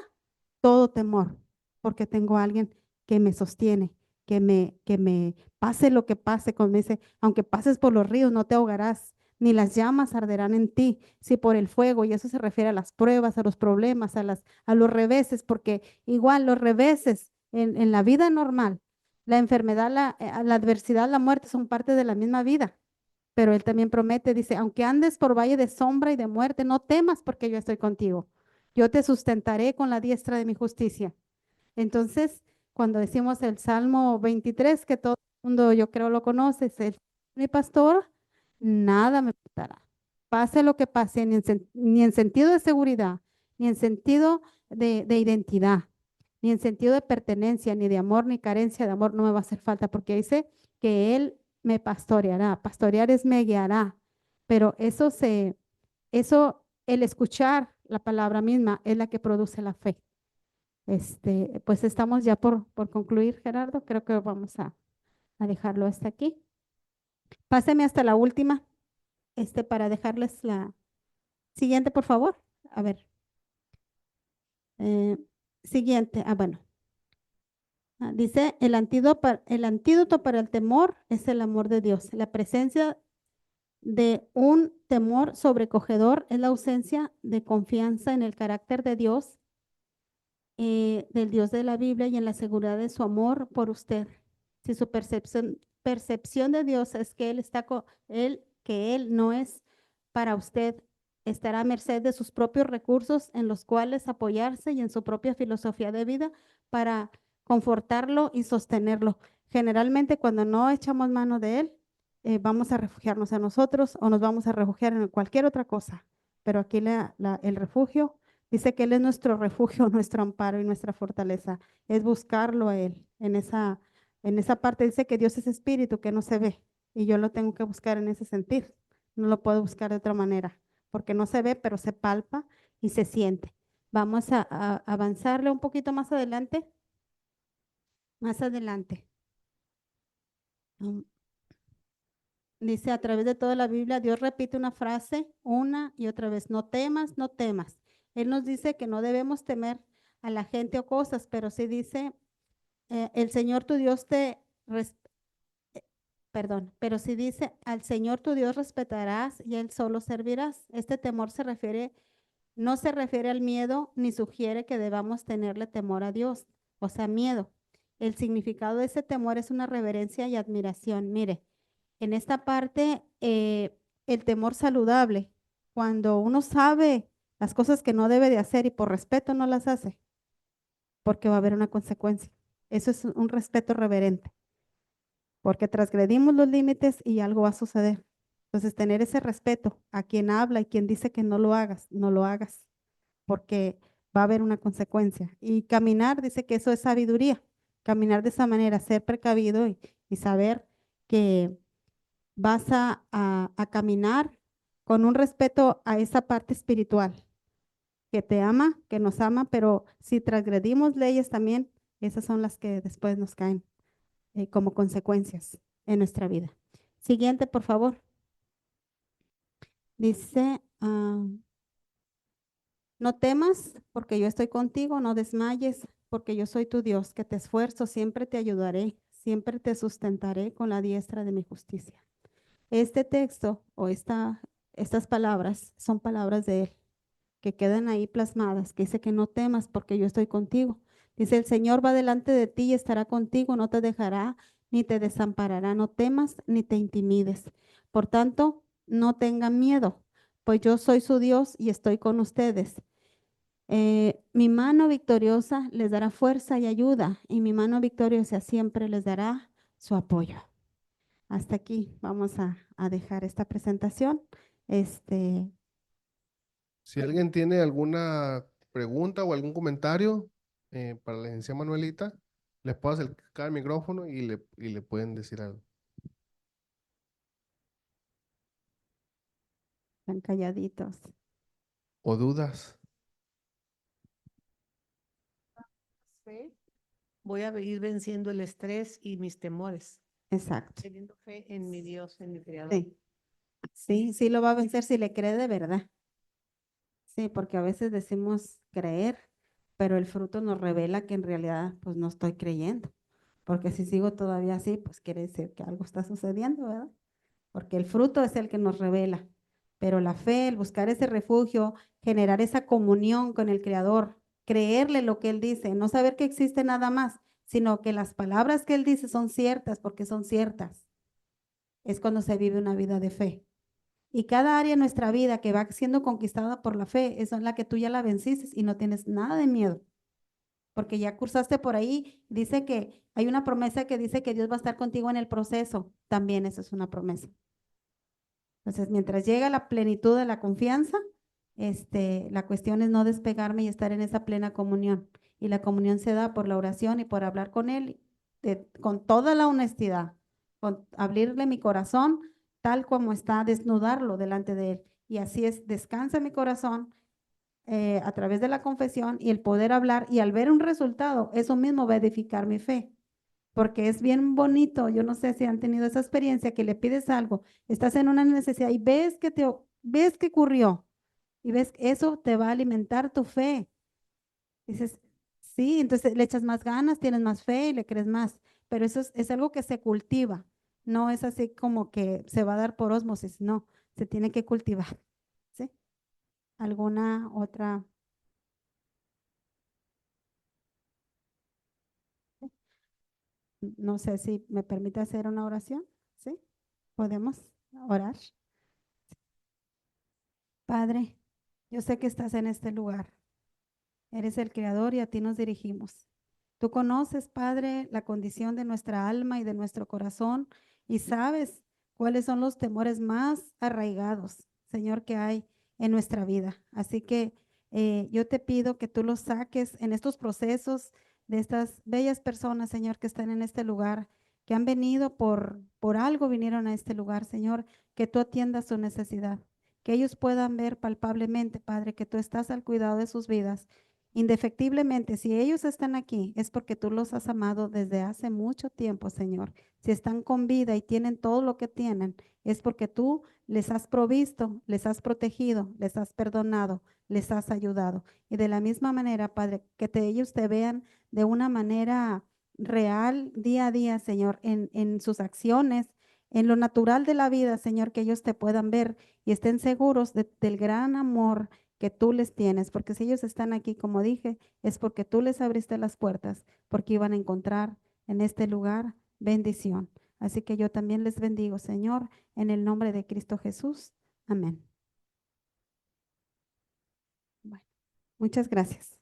todo temor, porque tengo a alguien que me sostiene, que me pase lo que pase, como dice, aunque pases por los ríos, no te ahogarás, ni las llamas arderán en ti, si por el fuego, y eso se refiere a las pruebas, a los problemas, a los reveses, porque igual los reveses en la vida normal, la enfermedad, la adversidad, la muerte son parte de la misma vida. Pero él también promete, dice, aunque andes por valle de sombra y de muerte, no temas porque yo estoy contigo. Yo te sustentaré con la diestra de mi justicia. Entonces, cuando decimos el Salmo 23, que todo el mundo yo creo lo conoce, es mi pastor, nada me faltará. Pase lo que pase, ni en sentido de seguridad, ni en sentido de identidad, ni en sentido de pertenencia, ni de amor, ni carencia de amor, no me va a hacer falta, porque dice que Él me pastoreará. Pastorear es me guiará, pero el escuchar la palabra misma es la que produce la fe. Pues estamos ya por concluir, Gerardo. Creo que vamos a dejarlo hasta aquí. Páseme hasta la última, para dejarles la siguiente, por favor. A ver. eh, Siguiente. Bueno. Dice, el antídoto para el temor es el amor de Dios. La presencia de un temor sobrecogedor es la ausencia de confianza en el carácter de Dios, del Dios de la Biblia y en la seguridad de su amor por usted. Si su percepción de Dios es que que Él no es para usted, estará a merced de sus propios recursos en los cuales apoyarse y en su propia filosofía de vida para confortarlo y sostenerlo. Generalmente cuando no echamos mano de Él, vamos a refugiarnos en nosotros o nos vamos a refugiar en cualquier otra cosa. Pero aquí el refugio dice que Él es nuestro refugio, nuestro amparo y nuestra fortaleza. Es buscarlo a Él. En esa parte dice que Dios es espíritu, que no se ve. Y yo lo tengo que buscar en ese sentido. No lo puedo buscar de otra manera, porque no se ve, pero se palpa y se siente. Vamos a avanzarle un poquito más adelante. Más adelante. Dice a través de toda la Biblia, Dios repite una frase una y otra vez, no temas, no temas. Él nos dice que no debemos temer a la gente o cosas, pero sí dice, el Señor tu Dios perdón, pero sí dice, al Señor tu Dios respetarás y Él solo servirás. Este temor no se refiere al miedo ni sugiere que debamos tenerle temor a Dios, o sea, miedo. El significado de ese temor es una reverencia y admiración. Mire, en esta parte, el temor saludable, cuando uno sabe las cosas que no debe de hacer y por respeto no las hace, porque va a haber una consecuencia. Eso es un respeto reverente, porque transgredimos los límites y algo va a suceder. Entonces, tener ese respeto a quien habla y quien dice que no lo hagas, no lo hagas, porque va a haber una consecuencia. Y caminar, dice que eso es sabiduría. Caminar de esa manera, ser precavido y saber que vas a caminar con un respeto a esa parte espiritual que te ama, que nos ama, pero si transgredimos leyes también, esas son las que después nos caen como consecuencias en nuestra vida. Siguiente, por favor. Dice, no temas porque yo estoy contigo, no desmayes porque yo soy tu Dios, que te esfuerzo, siempre te ayudaré, siempre te sustentaré con la diestra de mi justicia. Este texto o estas palabras son palabras de Él, que quedan ahí plasmadas, que dice que no temas porque yo estoy contigo. Dice, el Señor va delante de ti y estará contigo, no te dejará ni te desamparará, no temas ni te intimides. Por tanto, no tengan miedo, pues yo soy su Dios y estoy con ustedes. Mi mano victoriosa les dará fuerza y ayuda, y mi mano victoriosa siempre les dará su apoyo. Hasta aquí vamos a dejar esta presentación. Si alguien tiene alguna pregunta o algún comentario para la licenciada Manuelita, les puedo acercar el micrófono y le pueden decir algo. Están calladitos. ¿O dudas? Fe, voy a ir venciendo el estrés y mis temores, Exacto. teniendo fe en mi Dios, en mi Creador. Sí. Sí, sí lo va a vencer si le cree de verdad. Sí, porque a veces decimos creer, pero el fruto nos revela que en realidad pues no estoy creyendo. Porque si sigo todavía así, pues quiere decir que algo está sucediendo, ¿verdad? Porque el fruto es el que nos revela. Pero la fe, el buscar ese refugio, generar esa comunión con el Creador, creerle lo que Él dice, no saber que existe nada más, sino que las palabras que Él dice son ciertas porque son ciertas. Es cuando se vive una vida de fe. Y cada área de nuestra vida que va siendo conquistada por la fe, es en la que tú ya la venciste y no tienes nada de miedo, porque ya cursaste por ahí. Dice que hay una promesa que dice que Dios va a estar contigo en el proceso. También eso es una promesa. Entonces, mientras llega la plenitud de la confianza, la cuestión es no despegarme y estar en esa plena comunión. Y la comunión se da por la oración y por hablar con Él con toda la honestidad, con abrirle mi corazón tal como está, desnudarlo delante de Él. Y así es, descansa mi corazón a través de la confesión y el poder hablar y al ver un resultado, eso mismo va a edificar mi fe porque es bien bonito. Yo no sé si han tenido esa experiencia que le pides algo, estás en una necesidad y ves que ocurrió y ves que eso te va a alimentar tu fe. Dices, sí, entonces le echas más ganas, tienes más fe y le crees más, pero eso es algo que se cultiva, no es así como que se va a dar por ósmosis, no, se tiene que cultivar, ¿sí? ¿Alguna otra? No sé si me permite hacer una oración, ¿sí? ¿Podemos orar? Padre, yo sé que estás en este lugar. Eres el creador y a ti nos dirigimos. Tú conoces, Padre, la condición de nuestra alma y de nuestro corazón y sabes cuáles son los temores más arraigados, Señor, que hay en nuestra vida. Así que yo te pido que tú los saques en estos procesos de estas bellas personas, Señor, que están en este lugar, que han venido por algo, vinieron a este lugar, Señor, que tú atiendas su necesidad, que ellos puedan ver palpablemente, Padre, que tú estás al cuidado de sus vidas. Indefectiblemente, si ellos están aquí, es porque tú los has amado desde hace mucho tiempo, Señor. Si están con vida y tienen todo lo que tienen, es porque tú les has provisto, les has protegido, les has perdonado, les has ayudado. Y de la misma manera, Padre, que ellos te vean de una manera real día a día, Señor, en sus acciones, en lo natural de la vida, Señor, que ellos te puedan ver y estén seguros del gran amor que tú les tienes, porque si ellos están aquí, como dije, es porque tú les abriste las puertas, porque iban a encontrar en este lugar bendición. Así que yo también les bendigo, Señor, en el nombre de Cristo Jesús. Amén. Bueno, muchas gracias.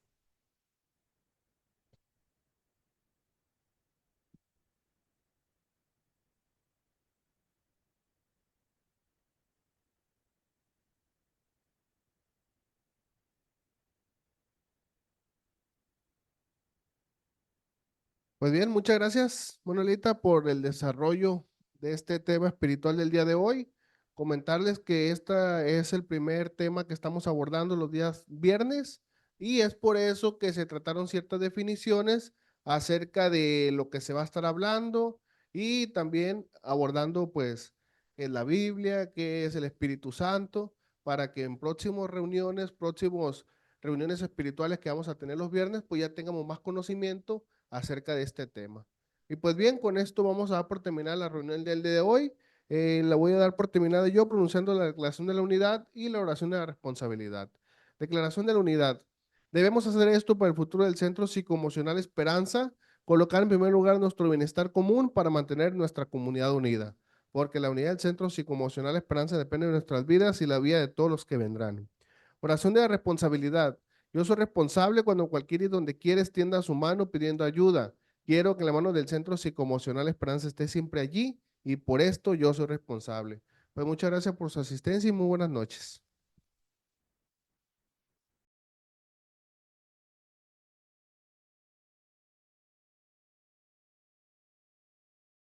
Pues bien, muchas gracias, Manuelita, por el desarrollo de este tema espiritual del día de hoy. Comentarles que este es el primer tema que estamos abordando los días viernes y es por eso que se trataron ciertas definiciones acerca de lo que se va a estar hablando y también abordando pues en la Biblia, qué es el Espíritu Santo, para que en próximos reuniones espirituales que vamos a tener los viernes, pues ya tengamos más conocimiento acerca de este tema. Y pues bien, con esto vamos a dar por terminar la reunión del día de hoy. La voy a dar por terminada yo pronunciando la declaración de la unidad y la oración de la responsabilidad. Declaración de la unidad. Debemos hacer esto para el futuro del Centro Psicoemocional Esperanza, colocar en primer lugar nuestro bienestar común para mantener nuestra comunidad unida, porque la unidad del Centro Psicoemocional Esperanza depende de nuestras vidas y la vida de todos los que vendrán. Oración de la responsabilidad. Yo soy responsable cuando cualquier y donde quiera extienda su mano pidiendo ayuda. Quiero que la mano del Centro Psicoemocional Esperanza esté siempre allí y por esto yo soy responsable. Pues muchas gracias por su asistencia y muy buenas noches.